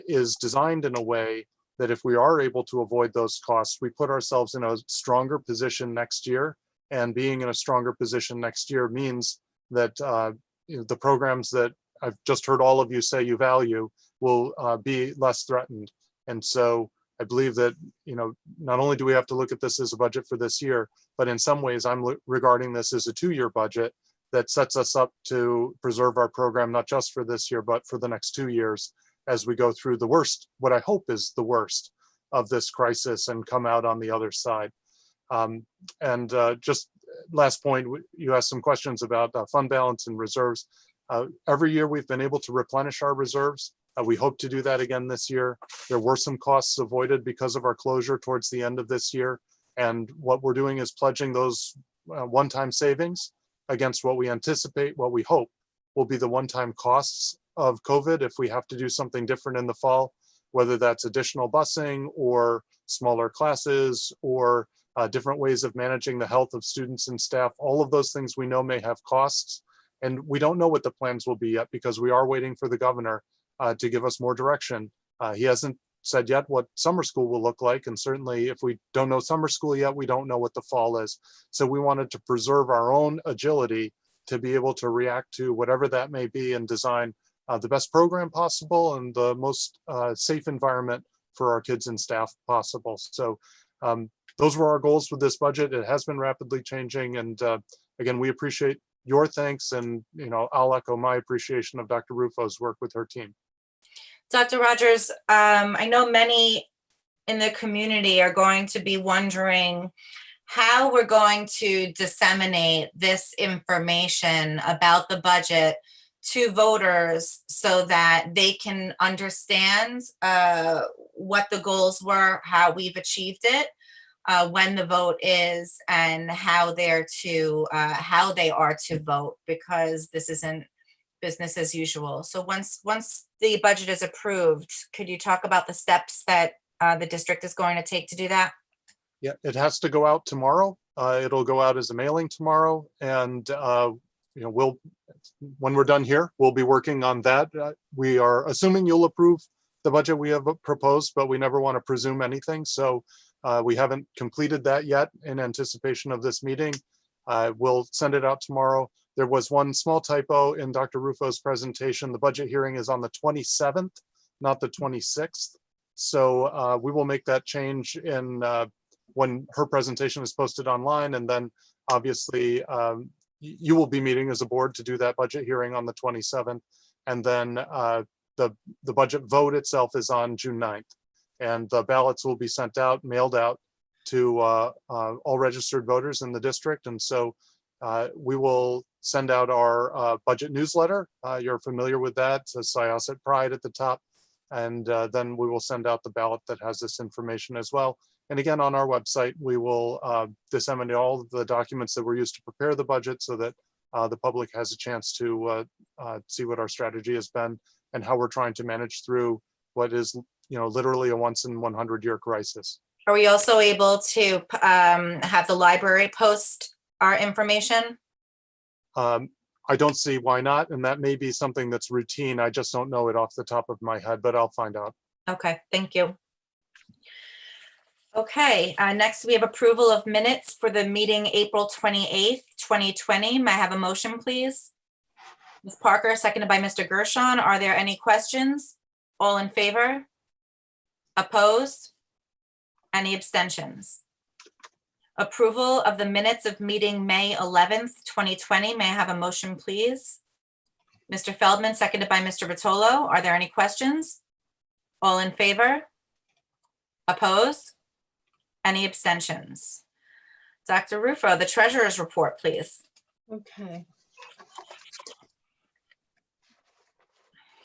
is designed in a way that if we are able to avoid those costs, we put ourselves in a stronger position next year. And being in a stronger position next year means that the programs that I've just heard all of you say you value will be less threatened. And so I believe that, not only do we have to look at this as a budget for this year, but in some ways I'm regarding this as a 2-year budget that sets us up to preserve our program, not just for this year, but for the next 2 years as we go through the worst, what I hope is the worst of this crisis, and come out on the other side. Just last point, you asked some questions about fund balance and reserves. Every year we've been able to replenish our reserves. We hope to do that again this year. There were some costs avoided because of our closure towards the end of this year. And what we're doing is pledging those one-time savings against what we anticipate, what we hope will be the one-time costs of COVID if we have to do something different in the fall, whether that's additional busing or smaller classes or different ways of managing the health of students and staff. All of those things we know may have costs. And we don't know what the plans will be yet because we are waiting for the governor to give us more direction. He hasn't said yet what summer school will look like. And certainly if we don't know summer school yet, we don't know what the fall is. So we wanted to preserve our own agility to be able to react to whatever that may be and design the best program possible and the most safe environment for our kids and staff possible. So those were our goals with this budget. It has been rapidly changing. And again, we appreciate your thanks. And I'll echo my appreciation of Dr. Rufo's work with her team. Dr. Rogers, I know many in the community are going to be wondering how we're going to disseminate this information about the budget to voters so that they can understand what the goals were, how we've achieved it, when the vote is, and how they are to vote, because this isn't business as usual. So once the budget is approved, could you talk about the steps that the district is going to take to do that? Yeah, it has to go out tomorrow. It'll go out as a mailing tomorrow, and when we're done here, we'll be working on that. We are assuming you'll approve the budget we have proposed, but we never want to presume anything. So we haven't completed that yet in anticipation of this meeting. We'll send it out tomorrow. There was one small typo in Dr. Rufo's presentation. The budget hearing is on the 27th, not the 26th. So we will make that change in when her presentation is posted online. And then obviously you will be meeting as a board to do that budget hearing on the 27th. And then the budget vote itself is on June 9th. And the ballots will be sent out, mailed out to all registered voters in the district. And so we will send out our budget newsletter. You're familiar with that. It says Syosset Pride at the top. And then we will send out the ballot that has this information as well. And again, on our website, we will disseminate all of the documents that were used to prepare the budget so that the public has a chance to see what our strategy has been and how we're trying to manage through what is literally a once in 100 year crisis. Are we also able to have the library post our information? I don't see why not. And that may be something that's routine. I just don't know it off the top of my head, but I'll find out. Okay, thank you. Okay, next we have approval of minutes for the meeting April 28th, 2020. May I have a motion, please? Ms. Parker, seconded by Mr. Gershon. Are there any questions? All in favor? Opposed? Any abstentions? Approval of the minutes of meeting May 11th, 2020. May I have a motion, please? Mr. Feldman, seconded by Mr. Vitolo. Are there any questions? All in favor? Opposed? Any abstentions? Dr. Rufo, the treasurer's report, please. Okay.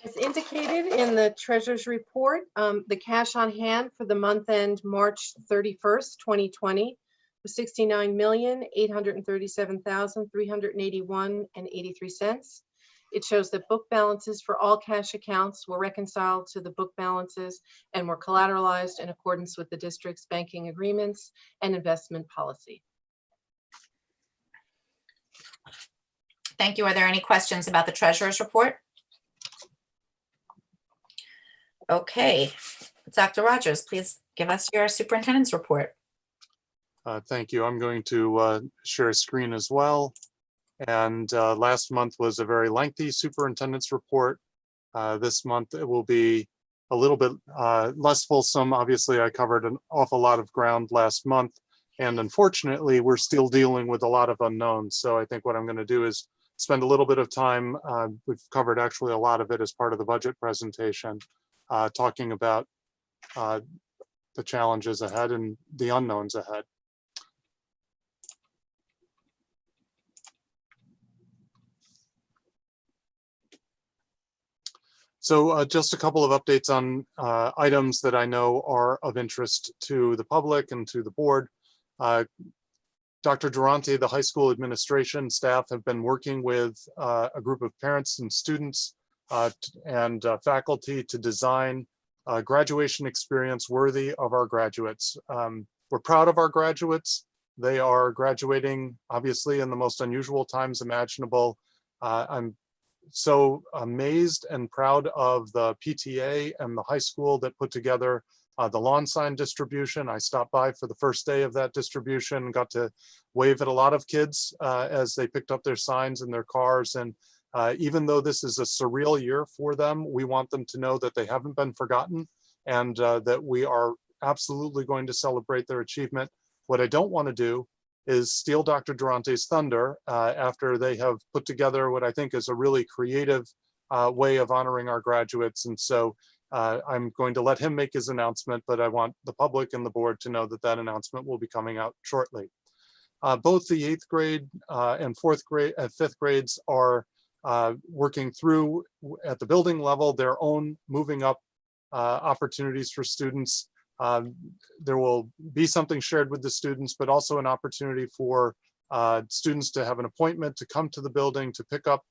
As indicated in the treasurer's report, the cash on hand for the month end March 31st, 2020 was $69,837,381.83. It shows that book balances for all cash accounts were reconciled to the book balances and were collateralized in accordance with the district's banking agreements and investment policy. Thank you. Are there any questions about the treasurer's report? Okay, Dr. Rogers, please give us your superintendent's report. Thank you. I'm going to share a screen as well. And last month was a very lengthy superintendent's report. This month it will be a little bit less fulsome. Obviously, I covered an awful lot of ground last month. And unfortunately, we're still dealing with a lot of unknowns. So I think what I'm going to do is spend a little bit of time. We've covered actually a lot of it as part of the budget presentation, talking about the challenges ahead and the unknowns ahead. So just a couple of updates on items that I know are of interest to the public and to the board. Dr. Durante, the high school administration staff have been working with a group of parents and students and faculty to design a graduation experience worthy of our graduates. We're proud of our graduates. They are graduating, obviously, in the most unusual times imaginable. I'm so amazed and proud of the PTA and the high school that put together the lawn sign distribution. I stopped by for the first day of that distribution and got to wave at a lot of kids as they picked up their signs in their cars. And even though this is a surreal year for them, we want them to know that they haven't been forgotten and that we are absolutely going to celebrate their achievement. What I don't want to do is steal Dr. Durante's thunder after they have put together what I think is a really creative way of honoring our graduates. And so I'm going to let him make his announcement, but I want the public and the board to know that that announcement will be coming out shortly. Both the 8th grade and 5th grades are working through at the building level their own moving up opportunities for students. There will be something shared with the students, but also an opportunity for students to have an appointment to come to the building to pick up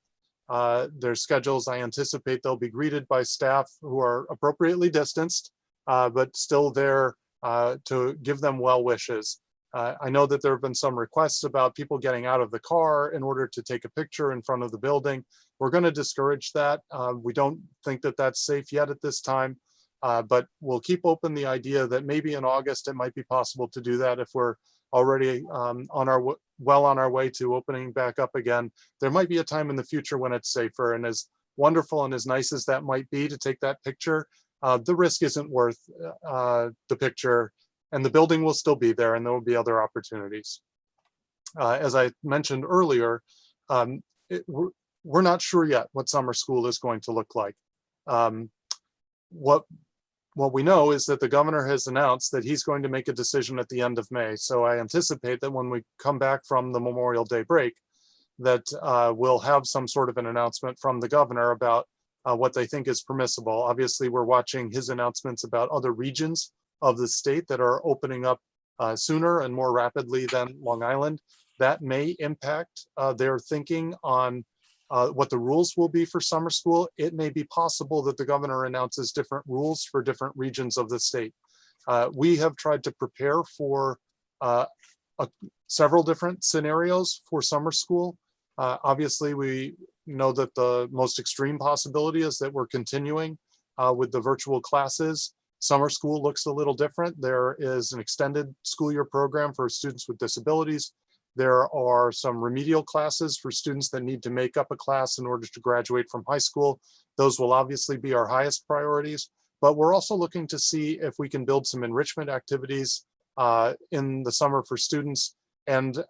their schedules. I anticipate they'll be greeted by staff who are appropriately distanced, but still there to give them well wishes. I know that there have been some requests about people getting out of the car in order to take a picture in front of the building. We're going to discourage that. We don't think that that's safe yet at this time. But we'll keep open the idea that maybe in August it might be possible to do that if we're already on our way to opening back up again. There might be a time in the future when it's safer, and as wonderful and as nice as that might be to take that picture, the risk isn't worth the picture, and the building will still be there and there will be other opportunities. As I mentioned earlier, we're not sure yet what summer school is going to look like. What we know is that the governor has announced that he's going to make a decision at the end of May. So I anticipate that when we come back from the Memorial Day break, that we'll have some sort of an announcement from the governor about what they think is permissible. Obviously, we're watching his announcements about other regions of the state that are opening up sooner and more rapidly than Long Island. That may impact their thinking on what the rules will be for summer school. It may be possible that the governor announces different rules for different regions of the state. We have tried to prepare for several different scenarios for summer school. Obviously, we know that the most extreme possibility is that we're continuing with the virtual classes. Summer school looks a little different. There is an extended school year program for students with disabilities. There are some remedial classes for students that need to make up a class in order to graduate from high school. Those will obviously be our highest priorities, but we're also looking to see if we can build some enrichment activities in the summer for students. And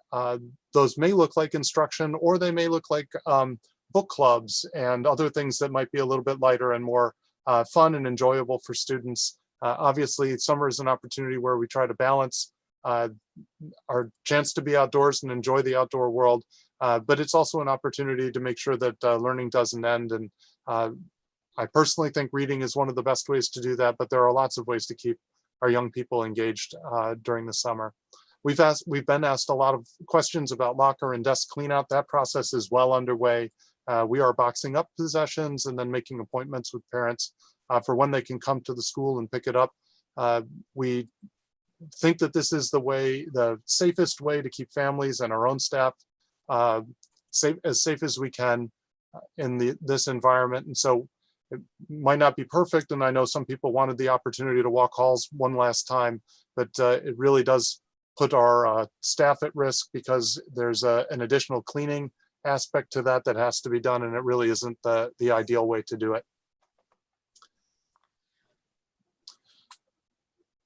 those may look like instruction, or they may look like book clubs and other things that might be a little bit lighter and more fun and enjoyable for students. Obviously, summer is an opportunity where we try to balance our chance to be outdoors and enjoy the outdoor world, but it's also an opportunity to make sure that learning doesn't end. And I personally think reading is one of the best ways to do that, but there are lots of ways to keep our young people engaged during the summer. We've been asked a lot of questions about locker and desk cleanout. That process is well underway. We are boxing up possessions and then making appointments with parents for when they can come to the school and pick it up. We think that this is the safest way to keep families and our own staff as safe as we can in this environment. And so it might not be perfect, and I know some people wanted the opportunity to walk halls one last time, but it really does put our staff at risk because there's an additional cleaning aspect to that has to be done, and it really isn't the ideal way to do it.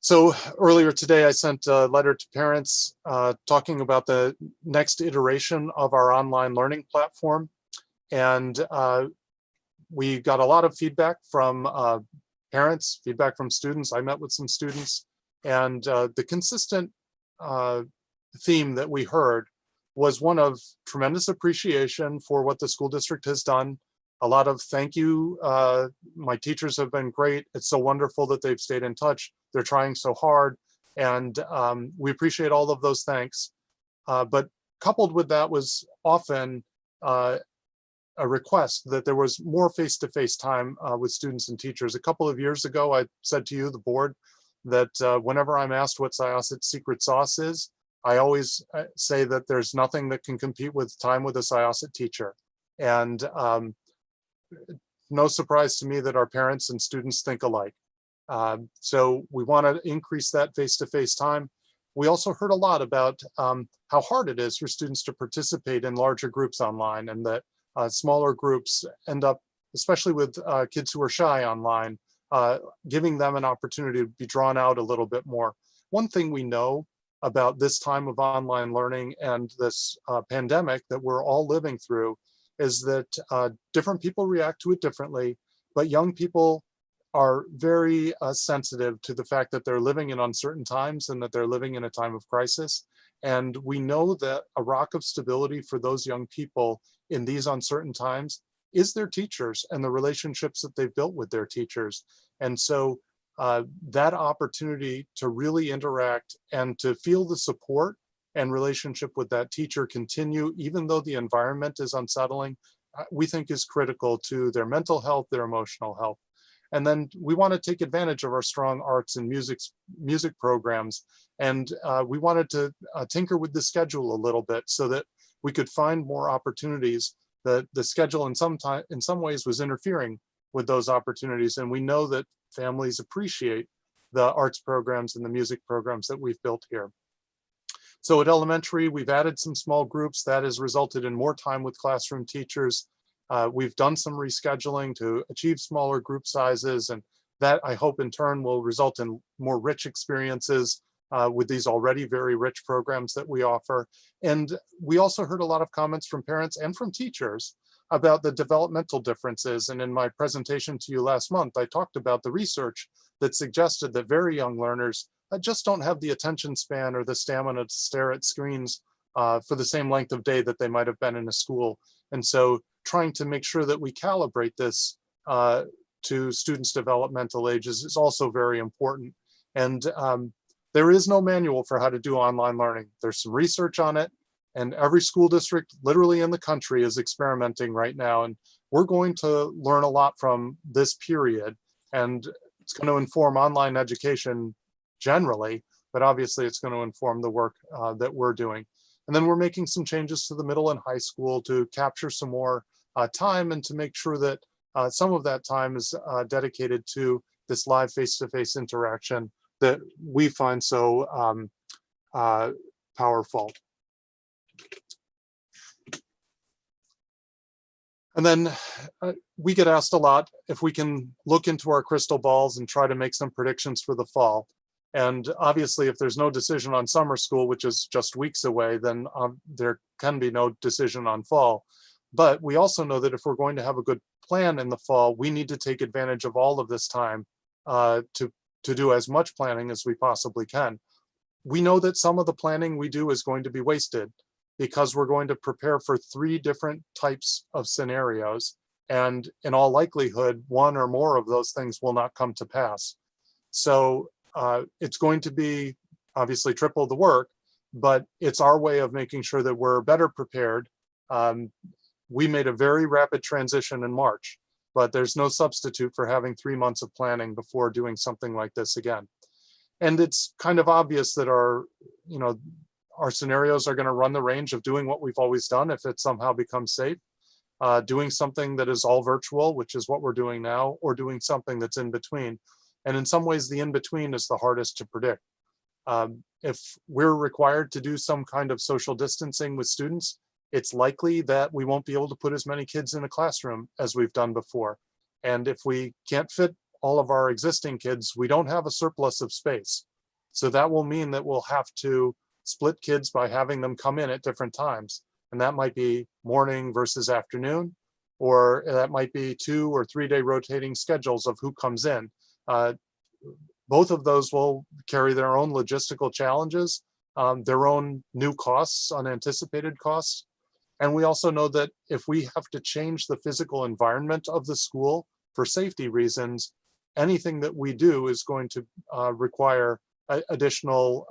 So earlier today, I sent a letter to parents talking about the next iteration of our online learning platform. And we got a lot of feedback from parents, feedback from students. I met with some students, and the consistent theme that we heard was one of tremendous appreciation for what the school district has done a lot of thank you. My teachers have been great. It's so wonderful that they've stayed in touch. They're trying so hard, and we appreciate all of those thanks. But coupled with that was often a request that there was more face-to-face time with students and teachers. A couple of years ago, I said to you, the board, that whenever I'm asked what Syosset's secret sauce is, I always say that there's nothing that can compete with time with a Syosset teacher. And no surprise to me that our parents and students think alike. So we want to increase that face-to-face time. We also heard a lot about how hard it is for students to participate in larger groups online, and that smaller groups end up, especially with kids who are shy online, giving them an opportunity to be drawn out a little bit more. One thing we know about this time of online learning and this pandemic that we're all living through is that different people react to it differently, but young people are very sensitive to the fact that they're living in uncertain times and that they're living in a time of crisis. And we know that a rock of stability for those young people in these uncertain times is their teachers and the relationships that they've built with their teachers. And so that opportunity to really interact and to feel the support and relationship with that teacher continue, even though the environment is unsettling, we think is critical to their mental health, their emotional health. And then we want to take advantage of our strong arts and music programs. And we wanted to tinker with the schedule a little bit so that we could find more opportunities. The schedule in some ways was interfering with those opportunities. And we know that families appreciate the arts programs and the music programs that we've built here. So at elementary, we've added some small groups that has resulted in more time with classroom teachers. We've done some rescheduling to achieve smaller group sizes, and that I hope in turn will result in more rich experiences with these already very rich programs that we offer. And we also heard a lot of comments from parents and from teachers about the developmental differences. And in my presentation to you last month, I talked about the research that suggested that very young learners just don't have the attention span or the stamina to stare at screens for the same length of day that they might have been in a school. And so trying to make sure that we calibrate this to students' developmental ages is also very important. And there is no manual for how to do online learning. There's some research on it, and every school district literally in the country is experimenting right now. And we're going to learn a lot from this period, and it's going to inform online education generally, but obviously it's going to inform the work that we're doing. And then we're making some changes to the middle and high school to capture some more time and to make sure that some of that time is dedicated to this live face-to-face interaction that we find so powerful. And then we get asked a lot if we can look into our crystal balls and try to make some predictions for the fall. And obviously, if there's no decision on summer school, which is just weeks away, then there can be no decision on fall. But we also know that if we're going to have a good plan in the fall, we need to take advantage of all of this time to do as much planning as we possibly can. We know that some of the planning we do is going to be wasted because we're going to prepare for 3 different types of scenarios. And in all likelihood, one or more of those things will not come to pass. So it's going to be obviously triple the work, but it's our way of making sure that we're better prepared. We made a very rapid transition in March, but there's no substitute for having 3 months of planning before doing something like this again. And it's kind of obvious that our scenarios are going to run the range of doing what we've always done if it somehow becomes safe, doing something that is all virtual, which is what we're doing now, or doing something that's in between. And in some ways, the in-between is the hardest to predict. If we're required to do some kind of social distancing with students, it's likely that we won't be able to put as many kids in a classroom as we've done before. And if we can't fit all of our existing kids, we don't have a surplus of space. So that will mean that we'll have to split kids by having them come in at different times. And that might be morning versus afternoon, or that might be 2 or 3 day rotating schedules of who comes in. Both of those will carry their own logistical challenges, their own new costs, unanticipated costs. And we also know that if we have to change the physical environment of the school for safety reasons, anything that we do is going to require additional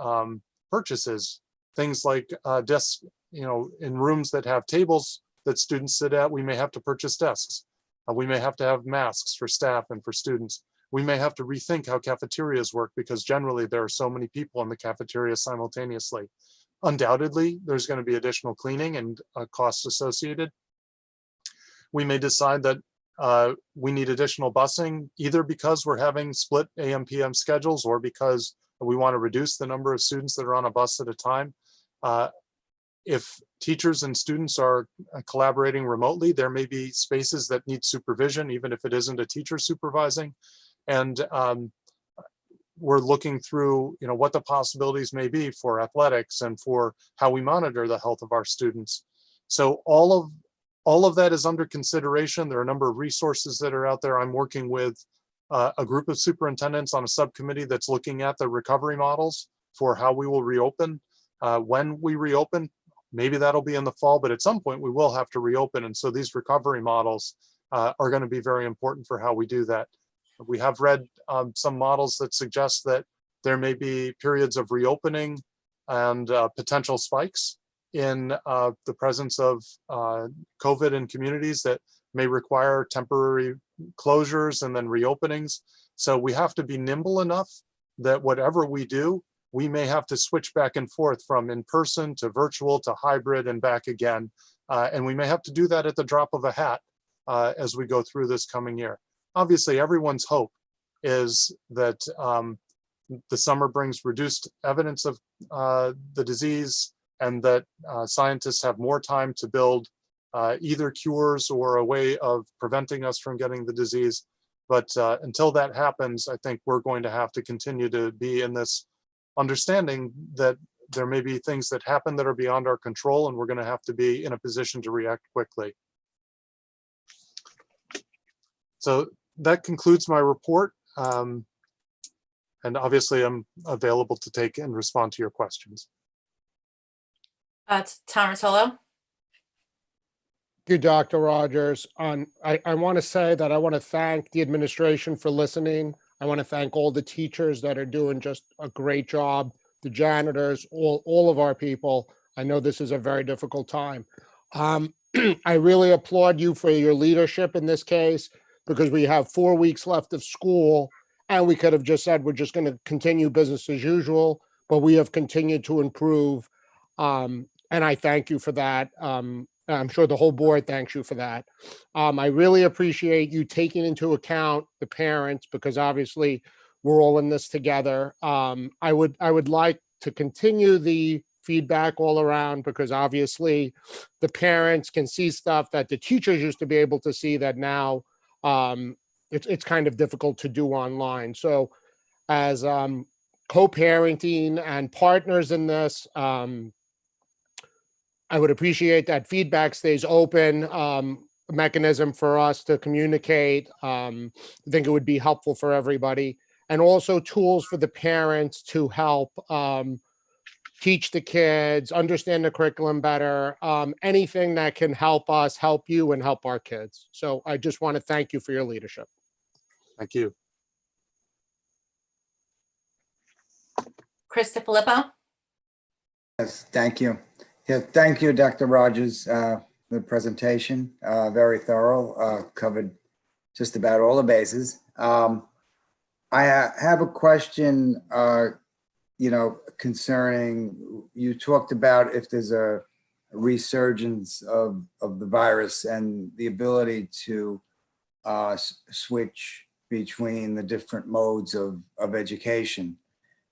purchases. Things like desks, in rooms that have tables that students sit at, we may have to purchase desks. We may have to have masks for staff and for students. We may have to rethink how cafeterias work because generally there are so many people in the cafeteria simultaneously. Undoubtedly, there's going to be additional cleaning and costs associated. We may decide that we need additional busing, either because we're having split AM PM schedules or because we want to reduce the number of students that are on a bus at a time. If teachers and students are collaborating remotely, there may be spaces that need supervision, even if it isn't a teacher supervising. And we're looking through, what the possibilities may be for athletics and for how we monitor the health of our students. So all of that is under consideration. There are a number of resources that are out there. I'm working with a group of superintendents on a subcommittee that's looking at the recovery models for how we will reopen. When we reopen, maybe that'll be in the fall, but at some point we will have to reopen. And so these recovery models are going to be very important for how we do that. We have read some models that suggest that there may be periods of reopening and potential spikes in the presence of COVID in communities that may require temporary closures and then reopenings. So we have to be nimble enough that whatever we do, we may have to switch back and forth from in-person to virtual to hybrid and back again. And we may have to do that at the drop of a hat as we go through this coming year. Obviously, everyone's hope is that the summer brings reduced evidence of the disease and that scientists have more time to build either cures or a way of preventing us from getting the disease. But until that happens, I think we're going to have to continue to be in this understanding that there may be things that happen that are beyond our control, and we're going to have to be in a position to react quickly. So that concludes my report. And obviously I'm available to take and respond to your questions. Tom Rotolo. Thank you, Dr. Rogers. I want to say that I want to thank the administration for listening. I want to thank all the teachers that are doing just a great job, the janitors, all of our people. I know this is a very difficult time. I really applaud you for your leadership in this case, because we have 4 weeks left of school and we could have just said, we're just going to continue business as usual, but we have continued to improve. And I thank you for that. I'm sure the whole board thanks you for that. I really appreciate you taking into account the parents, because obviously we're all in this together. I would like to continue the feedback all around, because obviously the parents can see stuff that the teachers used to be able to see that now it's kind of difficult to do online. So as co-parenting and partners in this, I would appreciate that feedback stays open, a mechanism for us to communicate. I think it would be helpful for everybody. And also tools for the parents to help teach the kids, understand the curriculum better, anything that can help us, help you, and help our kids. So I just want to thank you for your leadership. Thank you. Chris DiFilippo. Yes, thank you. Yeah, thank you, Dr. Rogers, the presentation, very thorough, covered just about all the bases. I have a question, concerning, you talked about if there's a resurgence of the virus and the ability to switch between the different modes of education.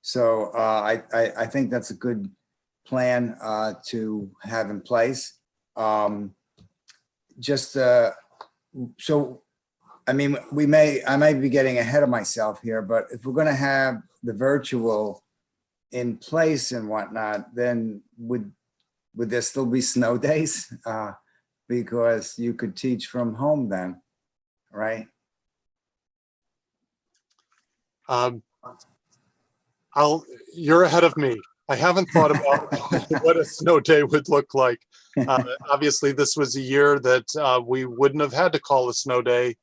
So I think that's a good plan to have in place. So, I mean, I may be getting ahead of myself here, but if we're going to have the virtual in place and whatnot, then would there still be snow days? Because you could teach from home then, right? You're ahead of me. I haven't thought about what a snow day would look like. Obviously, this was a year that we wouldn't have had to call a snow day.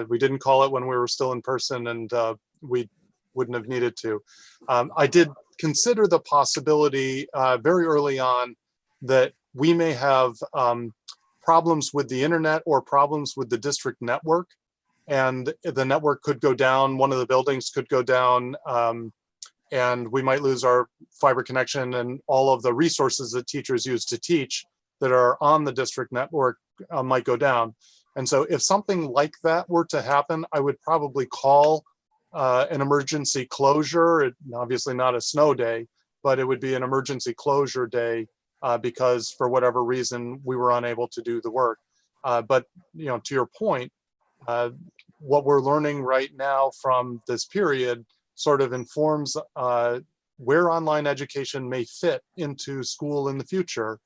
We didn't call it when we were still in person, and we wouldn't have needed to. I did consider the possibility very early on that we may have problems with the internet or problems with the district network, and the network could go down, one of the buildings could go down, and we might lose our fiber connection, and all of the resources that teachers use to teach that are on the district network might go down. And so if something like that were to happen, I would probably call an emergency closure. Obviously not a snow day, but it would be an emergency closure day because for whatever reason, we were unable to do the work. But to your point, what we're learning right now from this period sort of informs where online education may fit into school in the future,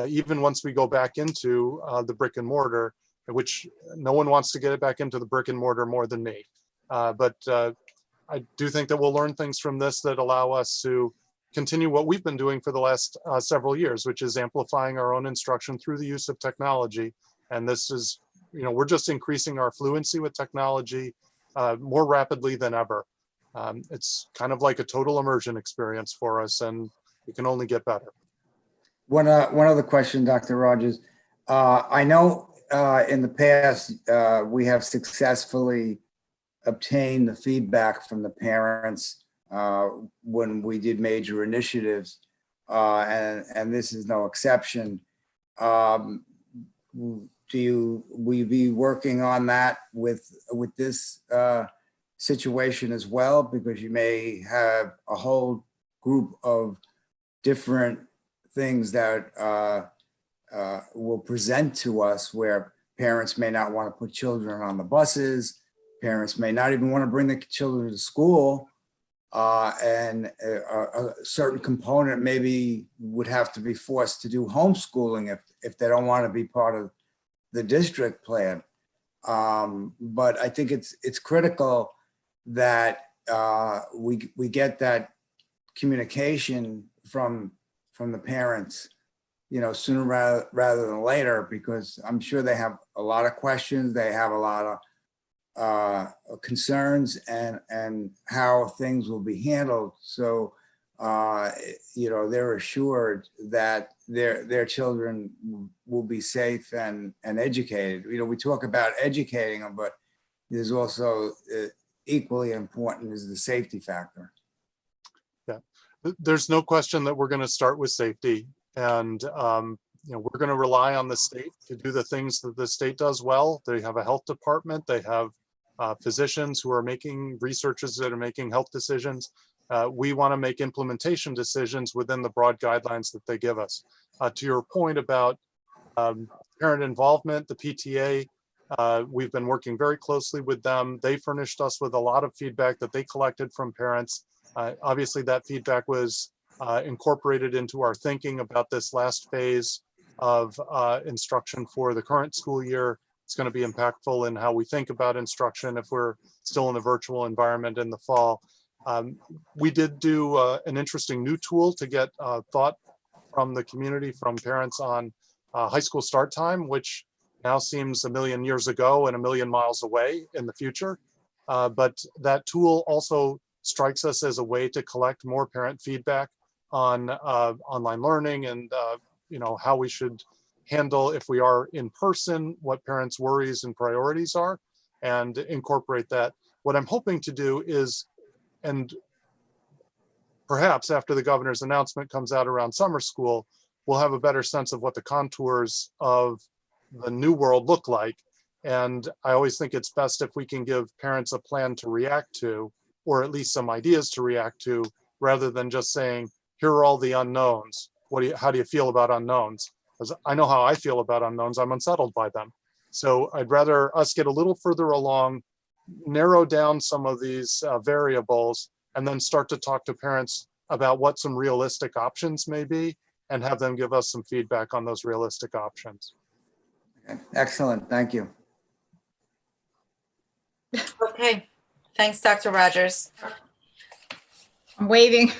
even once we go back into the brick and mortar, which no one wants to get it back into the brick and mortar more than me. But I do think that we'll learn things from this that allow us to continue what we've been doing for the last several years, which is amplifying our own instruction through the use of technology. And this is, we're just increasing our fluency with technology more rapidly than ever. It's kind of like a total immersion experience for us, and it can only get better. One other question, Dr. Rogers. I know in the past we have successfully obtained the feedback from the parents when we did major initiatives, and this is no exception. Will you be working on that with this situation as well? Because you may have a whole group of different things that will present to us where parents may not want to put children on the buses. Parents may not even want to bring the children to school. And a certain component maybe would have to be forced to do homeschooling if they don't want to be part of the district plan. But I think it's critical that we get that communication from the parents, sooner rather than later, because I'm sure they have a lot of questions. They have a lot of concerns and how things will be handled. So, they're assured that their children will be safe and educated. We talk about educating them, but there's also equally important is the safety factor. Yeah, there's no question that we're going to start with safety, and we're going to rely on the state to do the things that the state does well. They have a health department. They have physicians who are making researchers that are making health decisions. We want to make implementation decisions within the broad guidelines that they give us. To your point about parent involvement, the PTA, we've been working very closely with them. They furnished us with a lot of feedback that they collected from parents. Obviously, that feedback was incorporated into our thinking about this last phase of instruction for the current school year. It's going to be impactful in how we think about instruction if we're still in a virtual environment in the fall. We did do an interesting new tool to get thought from the community, from parents on high school start time, which now seems a million years ago and a million miles away in the future. But that tool also strikes us as a way to collect more parent feedback on online learning and how we should handle, if we are in person, what parents' worries and priorities are, and incorporate that. What I'm hoping to do is, and perhaps after the governor's announcement comes out around summer school, we'll have a better sense of what the contours of the new world look like. And I always think it's best if we can give parents a plan to react to, or at least some ideas to react to, rather than just saying, here are all the unknowns. How do you feel about unknowns? Because I know how I feel about unknowns. I'm unsettled by them. So I'd rather us get a little further along, narrow down some of these variables, and then start to talk to parents about what some realistic options may be, and have them give us some feedback on those realistic options. Okay. Excellent. Thank you. Okay, thanks, Dr. Rogers. I'm waving.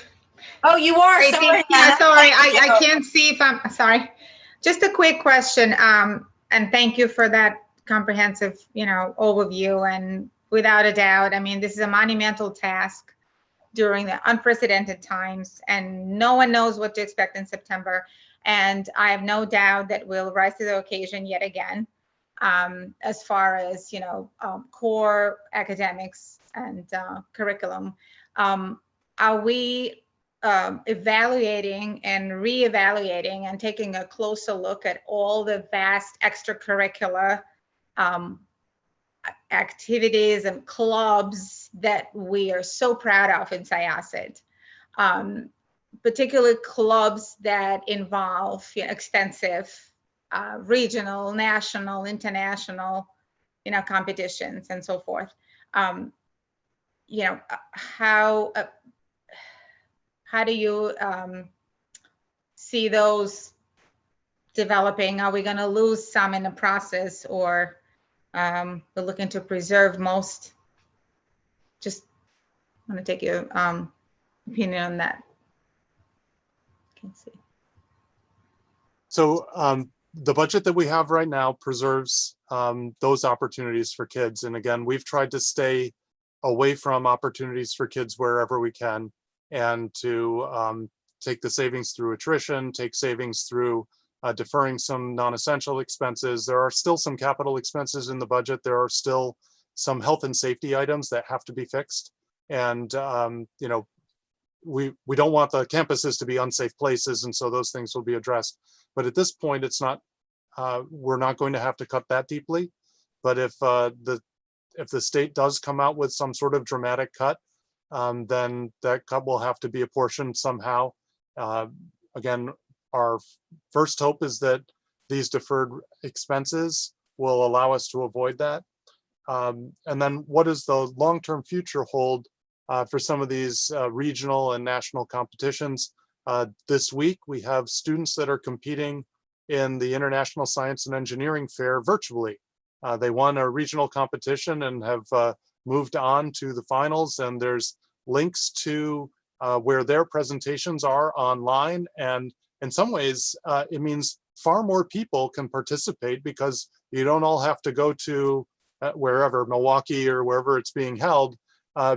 Oh, you are. I Sorry, think, yeah, Hannah. sorry, Thank I you. can't see if I'm, sorry. Just a quick question, and thank you for that comprehensive, overview. And without a doubt, I mean, this is a monumental task during the unprecedented times, and no one knows what to expect in September. And I have no doubt that we'll rise to the occasion yet again, as far as, core academics and curriculum. Are we evaluating and reevaluating and taking a closer look at all the vast extracurricular activities and clubs that we are so proud of in Syosset, particularly clubs that involve extensive regional, national, international, competitions and so forth. How do you see those developing? Are we going to lose some in the process, or we're looking to preserve most? Just want to take your opinion on that. Can't see. So the budget that we have right now preserves those opportunities for kids. And again, we've tried to stay away from opportunities for kids wherever we can, and to take the savings through attrition, take savings through deferring some non-essential expenses. There are still some capital expenses in the budget. There are still some health and safety items that have to be fixed. And, we don't want the campuses to be unsafe places, and so those things will be addressed. But at this point, it's not, we're not going to have to cut that deeply. But if the state does come out with some sort of dramatic cut, then that cut will have to be apportioned somehow. Again, our first hope is that these deferred expenses will allow us to avoid that. And then what does the long-term future hold for some of these regional and national competitions? This week, we have students that are competing in the International Science and Engineering Fair virtually. They won a regional competition and have moved on to the finals, and there's links to where their presentations are online. And in some ways, it means far more people can participate, because you don't all have to go to wherever, Milwaukee or wherever it's being held,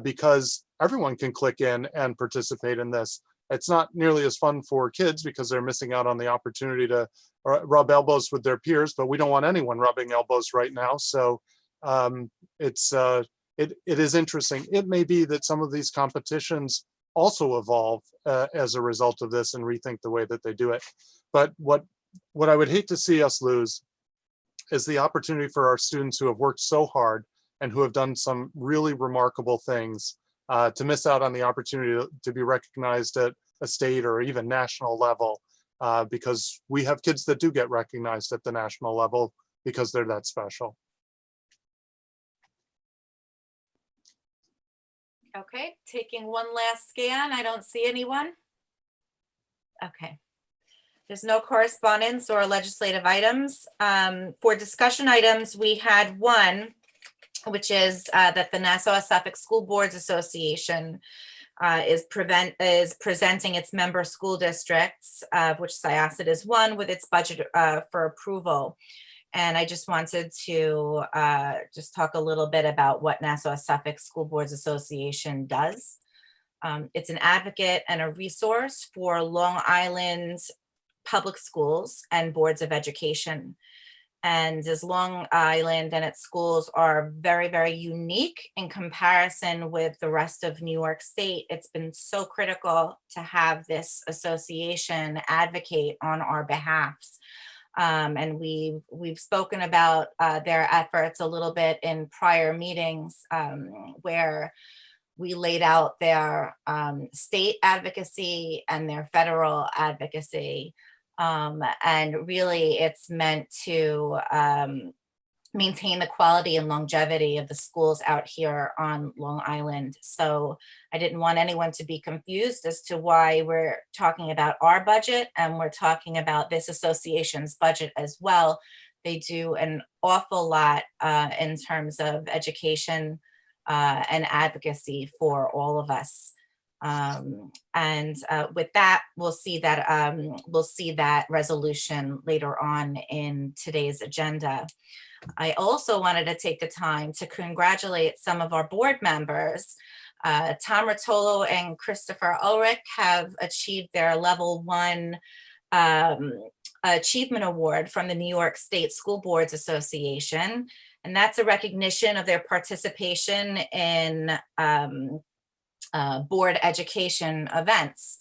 because everyone can click in and participate in this. It's not nearly as fun for kids because they're missing out on the opportunity to rub elbows with their peers, but we don't want anyone rubbing elbows right now. So it is interesting. It may be that some of these competitions also evolve as a result of this and rethink the way that they do it. But what I would hate to see us lose is the opportunity for our students who have worked so hard and who have done some really remarkable things to miss out on the opportunity to be recognized at a state or even national level, because we have kids that do get recognized at the national level because they're that special. Okay, taking one last scan. I don't see anyone. Okay. There's no correspondence or legislative items. For discussion items, we had one, which is that the Nassau-Suffolk School Boards Association is presenting its member school districts, of which Syosset is one, with its budget for approval. And I just wanted to just talk a little bit about what Nassau-Suffolk School Boards Association does. It's an advocate and a resource for Long Island public schools and boards of education. And as Long Island and its schools are very, very unique in comparison with the rest of New York State, it's been so critical to have this association advocate on our behalfs. And we've spoken about their efforts a little bit in prior meetings, where we laid out their state advocacy and their federal advocacy. And really it's meant to maintain the quality and longevity of the schools out here on Long Island. So I didn't want anyone to be confused as to why we're talking about our budget and we're talking about this association's budget as well. They do an awful lot in terms of education and advocacy for all of us. And with that, we'll see that resolution later on in today's agenda. I also wanted to take the time to congratulate some of our board members. Tom Rotolo and Christopher Ulrich have achieved their level 1 achievement award from the New York State School Boards Association. And that's a recognition of their participation in board education events.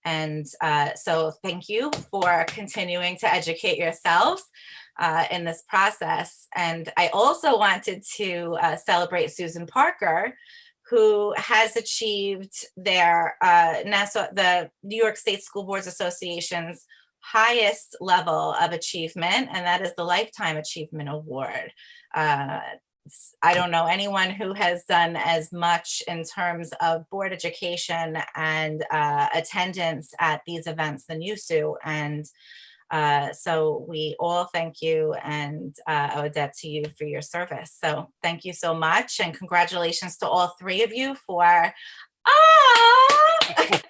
And so thank you for continuing to educate yourselves in this process. And I also wanted to celebrate Susan Parker, who has achieved their the New York State School Boards Association's highest level of achievement, and that is the Lifetime Achievement Award. I don't know anyone who has done as much in terms of board education and attendance at these events than you, Sue. And so we all thank you and owe a debt to you for your service. So thank you so much, and congratulations to all 3 of you for, I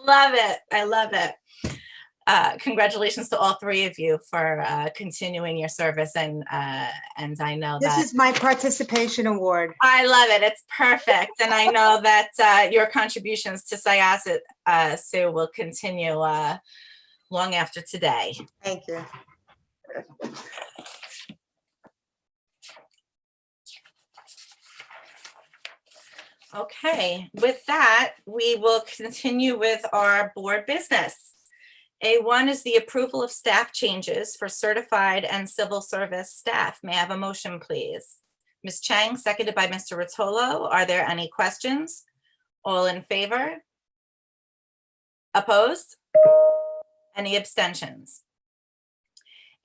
love it. I love it. Congratulations to all 3 of you for continuing your service, and I know This that is my participation award. I love it. It's perfect, and I know that your contributions to Syosset, Sue, will continue long after today. Thank you. Okay, with that, we will continue with our board business. A1 is the approval of staff changes for certified and civil service staff. May I have a motion, please? Ms. Chang, seconded by Mr. Rotolo. Are there any questions? All in favor? Opposed? Any abstentions?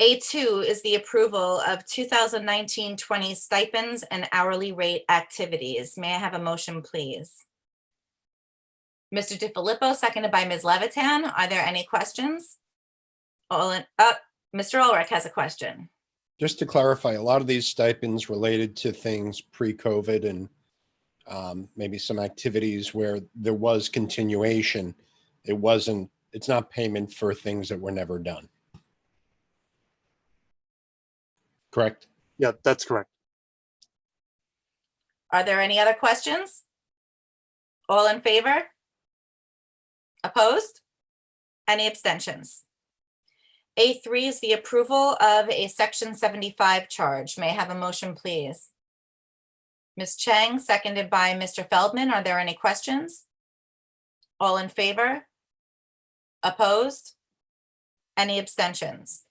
A2 is the approval of 2019-20 stipends and hourly rate activities. May I have a motion, please? Mr. DiFilippo, seconded by Ms. Levitan. Are there any questions? Mr. Ulrich has a question. Just to clarify, a lot of these stipends related to things pre-COVID and maybe some activities where there was continuation. It's not payment for things that were never done. Correct? Yeah, that's correct. Are there any other questions? All in favor? Opposed? Any abstentions? A3 is the approval of a Section 75 charge. May I have a motion, please? Ms. Chang, seconded by Mr. Feldman. Are there any questions? All in favor? Opposed? Any abstentions?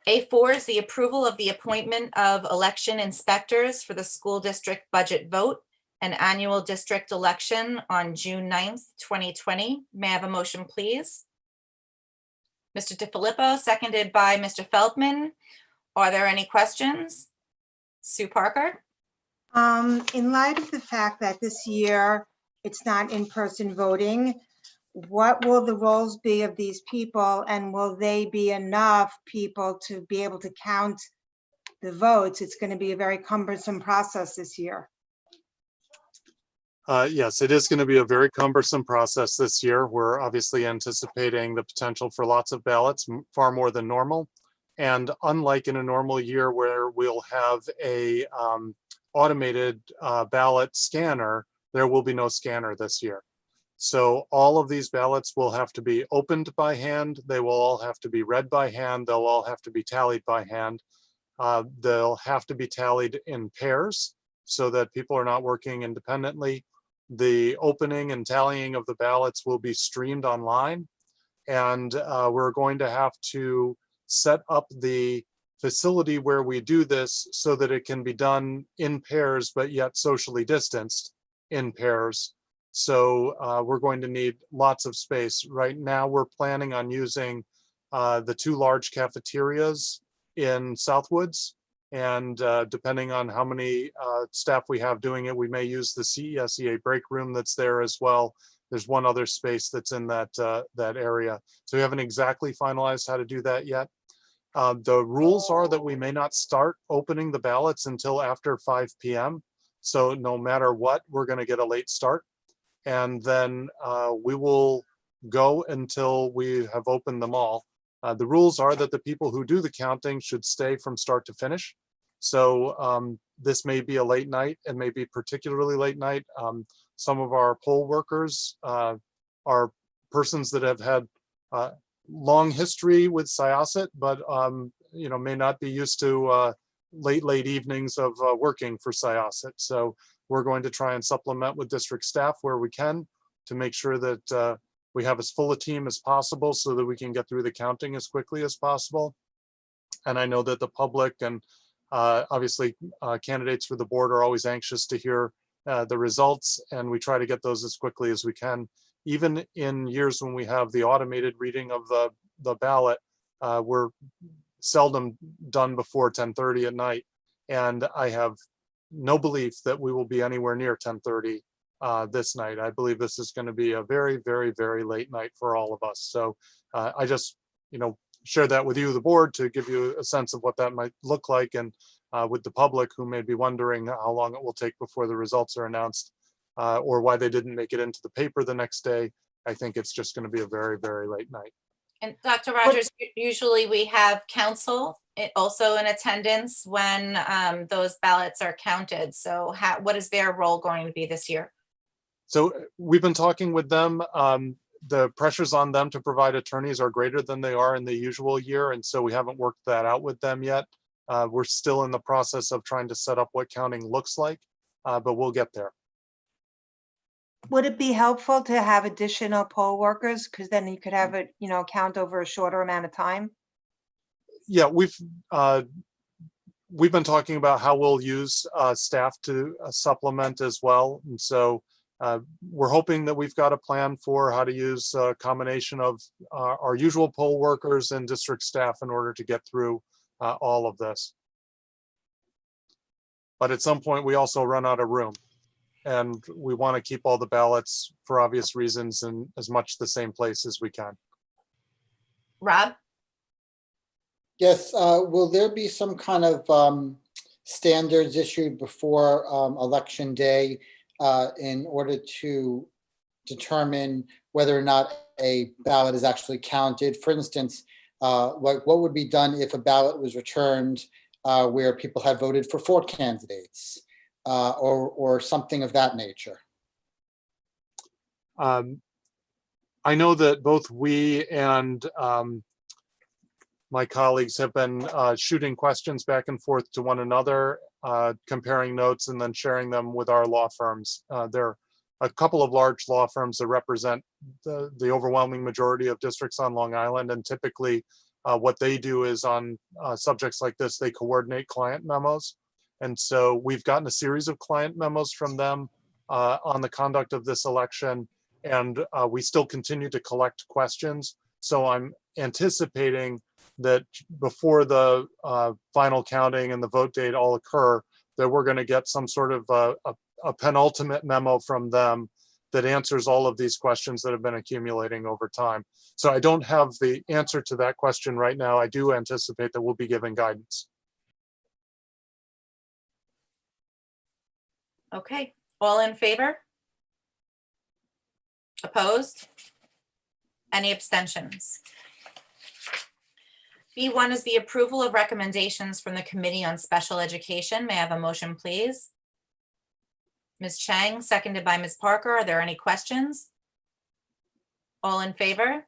A4 is the approval of the appointment of election inspectors for the school district budget vote and annual district election on June 9th, 2020. May I have a motion, please? Mr. DiFilippo, seconded by Mr. Feldman. Are there any questions? Sue Parker? In light of the fact that this year it's not in-person voting, what will the roles be of these people, and will they be enough people to be able to count the votes? It's going to be a very cumbersome process this year. Yes, it is going to be a very cumbersome process this year. We're obviously anticipating the potential for lots of ballots, far more than normal. And unlike in a normal year where we'll have a automated ballot scanner, there will be no scanner this year. So all of these ballots will have to be opened by hand. They will all have to be read by hand. They'll all have to be tallied by hand. They'll have to be tallied in pairs so that people are not working independently. The opening and tallying of the ballots will be streamed online. And we're going to have to set up the facility where we do this so that it can be done in pairs, but yet socially distanced in pairs. So we're going to need lots of space. Right now, we're planning on using the 2 large cafeterias in Southwoods. And depending on how many staff we have doing it, we may use the CESEA break room that's there as well. There's one other space that's in that area. So we haven't exactly finalized how to do that yet. The rules are that we may not start opening the ballots until after 5 p.m. So no matter what, we're going to get a late start. And then we will go until we have opened them all. The rules are that the people who do the counting should stay from start to finish. So this may be a late night, and may be particularly late night. Some of our poll workers are persons that have had long history with Syosset, but may not be used to late evenings of working for Syosset. So we're going to try and supplement with district staff where we can to make sure that we have as full a team as possible so that we can get through the counting as quickly as possible. And I know that the public and obviously candidates for the board are always anxious to hear the results, and we try to get those as quickly as we can. Even in years when we have the automated reading of the ballot, we're seldom done before 10:30 at night. And I have no belief that we will be anywhere near 10:30 this night. I believe this is going to be a very, very, very late night for all of us. So I just, share that with you, the board, to give you a sense of what that might look like, and with the public who may be wondering how long it will take before the results are announced, or why they didn't make it into the paper the next day. I think it's just going to be a very, very late night. And Dr. Rogers, usually we have counsel also in attendance when those ballots are counted. So what is their role going to be this year? So we've been talking with them. The pressures on them to provide attorneys are greater than they are in the usual year. And so we haven't worked that out with them yet. We're still in the process of trying to set up what counting looks like, but we'll get there. Would it be helpful to have additional poll workers? Because then you could have it, count over a shorter amount of time. Yeah, we've been talking about how we'll use staff to supplement as well. And so we're hoping that we've got a plan for how to use a combination of our usual poll workers and district staff in order to get through all of this. But at some point, we also run out of room. And we want to keep all the ballots, for obvious reasons, in as much the same place as we can. Rob? Yes, will there be some kind of standards issued before election day in order to determine whether or not a ballot is actually counted? For instance, what would be done if a ballot was returned where people had voted for 4 candidates? Or something of that nature? I know that both we and my colleagues have been shooting questions back and forth to one another, comparing notes and then sharing them with our law firms. There are a couple of large law firms that represent the overwhelming majority of districts on Long Island, and typically what they do is on subjects like this, they coordinate client memos. And so we've gotten a series of client memos from them on the conduct of this election, and we still continue to collect questions. So I'm anticipating that before the final counting and the vote date all occur, that we're going to get some sort of a penultimate memo from them that answers all of these questions that have been accumulating over time. So I don't have the answer to that question right now. I do anticipate that we'll be given guidance. Okay, all in favor? Opposed? Any abstentions? B1 is the approval of recommendations from the Committee on Special Education. May I have a motion, please? Ms. Chang, seconded by Ms. Parker. Are there any questions? All in favor?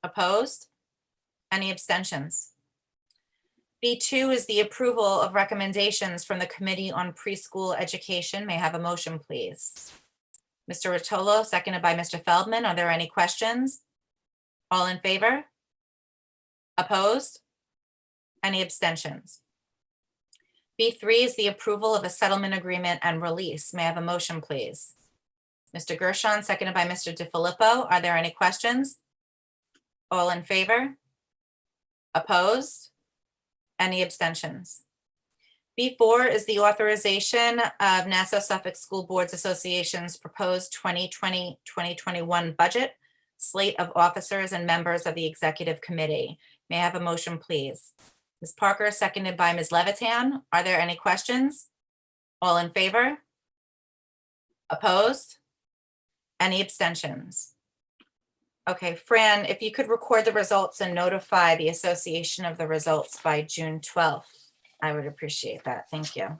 Opposed? Any abstentions? B2 is the approval of recommendations from the Committee on Preschool Education. May I have a motion, please? Mr. Rotolo, seconded by Mr. Feldman. Are there any questions? All in favor? Opposed? Any abstentions? B3 is the approval of a settlement agreement and release. May I have a motion, please? Mr. Gershon, seconded by Mr. DiFilippo. Are there any questions? All in favor? Opposed? Any abstentions? B4 is the authorization of Nassau-Suffolk School Boards Association's proposed 2020-2021 budget, slate of officers and members of the executive committee. May I have a motion, please? Ms. Parker, seconded by Ms. Levitan. Are there any questions? All in favor? Opposed? Any abstentions? Okay, Fran, if you could record the results and notify the association of the results by June 12th, I would appreciate that. Thank you.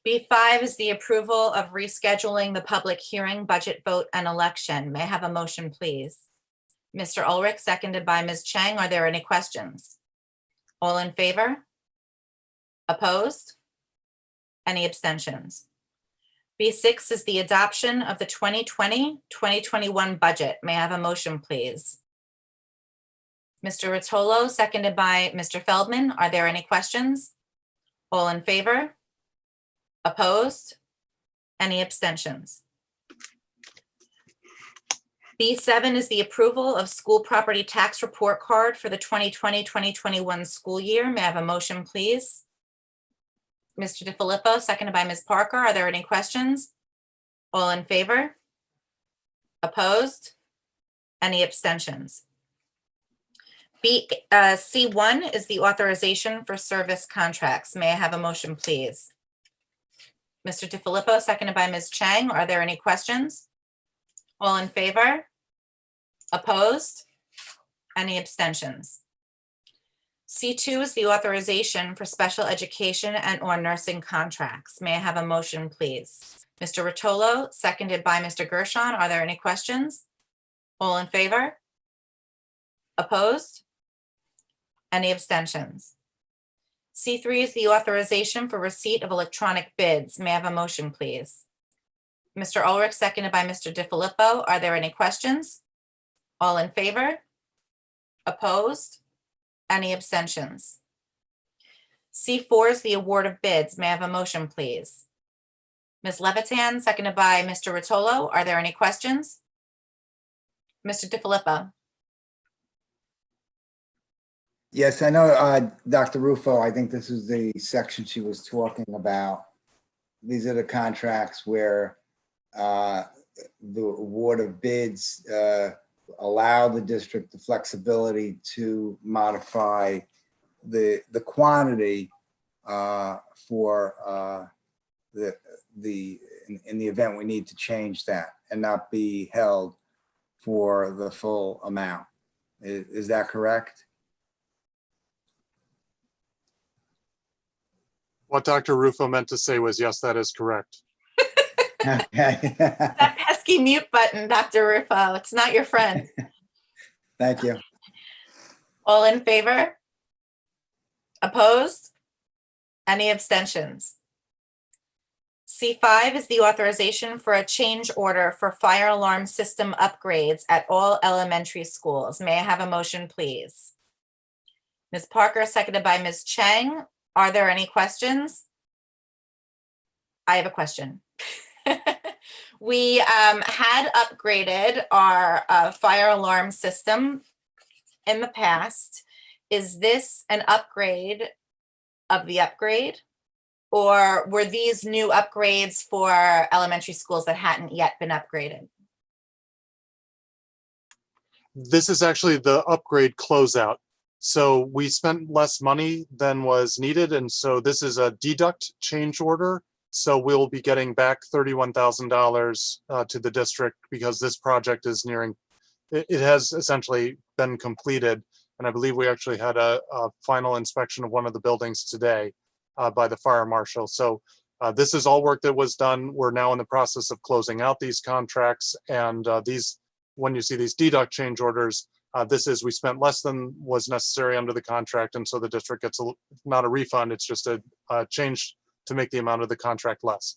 B5 is the approval of rescheduling the public hearing, budget vote, and election. May I have a motion, please? Mr. Ulrich, seconded by Ms. Chang. Are there any questions? All in favor? Opposed? Any abstentions? B6 is the adoption of the 2020-2021 budget. May I have a motion, please? Mr. Rotolo, seconded by Mr. Feldman. Are there any questions? All in favor? Opposed? Any abstentions? B7 is the approval of school property tax report card for the 2020-2021 school year. May I have a motion, please? Mr. DeFilippo, seconded by Ms. Parker. Are there any questions? All in favor? Opposed? Any abstentions? C1 is the authorization for service contracts. May I have a motion, please? Mr. DeFilippo, seconded by Ms. Chang. Are there any questions? All in favor? Opposed? Any abstentions? C2 is the authorization for special education and/or nursing contracts. May I have a motion, please? Mr. Rotolo, seconded by Mr. Gershon. Are there any questions? All in favor? Opposed? Any abstentions? C3 is the authorization for receipt of electronic bids. May I have a motion, please? Mr. Ulrich, seconded by Mr. DeFilippo. Are there any questions? All in favor? Opposed? Any abstentions? C4 is the award of bids. May I have a motion, please? Ms. Levitan, seconded by Mr. Rotolo. Are there any questions? Mr. DeFilippo. Yes, I know, Dr. Rufo, I think this is the section she was talking about. These are the contracts where the award of bids allow the district the flexibility to modify the quantity for in the event we need to change that and not be held for the full amount. Is that correct? What Dr. Rufo meant to say was, yes, that is correct. Okay. That pesky mute button, Dr. Rufo. It's not your friend. Thank you. All in favor? Opposed? Any abstentions? C5 is the authorization for a change order for fire alarm system upgrades at all elementary schools. May I have a motion, please? Ms. Parker, seconded by Ms. Chang. Are there any questions? I have a question. We had upgraded our fire alarm system in the past. Is this an upgrade of the upgrade? Or were these new upgrades for elementary schools that hadn't yet been upgraded? This is actually the upgrade closeout. So we spent less money than was needed. And so this is a deduct change order. So we'll be getting back $31,000 to the district because this project is nearing, it has essentially been completed. And I believe we actually had a final inspection of one of the buildings today by the fire marshal. So this is all work that was done. We're now in the process of closing out these contracts. And when you see these deduct change orders, this is, we spent less than was necessary under the contract. And so the district gets not a refund, it's just a change to make the amount of the contract less.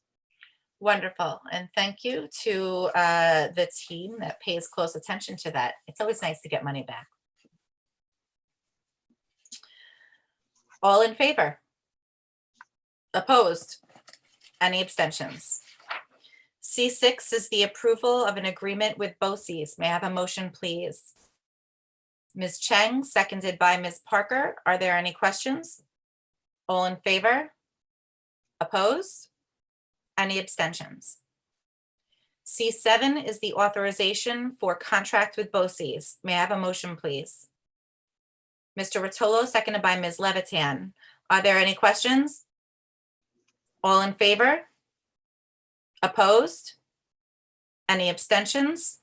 Wonderful. And thank you to the team that pays close attention to that. It's always nice to get money back. All in favor? Opposed? Any abstentions? C6 is the approval of an agreement with BOCES. May I have a motion, please? Ms. Cheng, seconded by Ms. Parker. Are there any questions? All in favor? Opposed? Any abstentions? C7 is the authorization for contract with BOCES. May I have a motion, please? Mr. Rotolo, seconded by Ms. Levitan. Are there any questions? All in favor? Opposed? Any abstentions?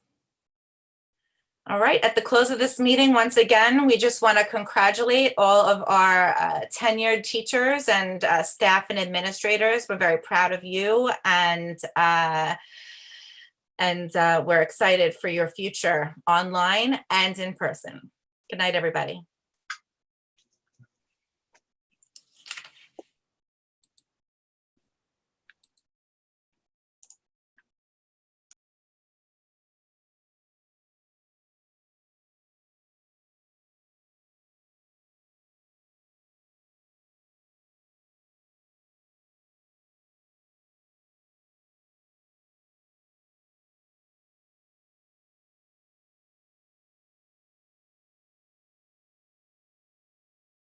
All right, at the close of this meeting, once again, we just want to congratulate all of our tenured teachers and staff and administrators. We're very proud of you, and we're excited for your future online and in person. Good night, everybody.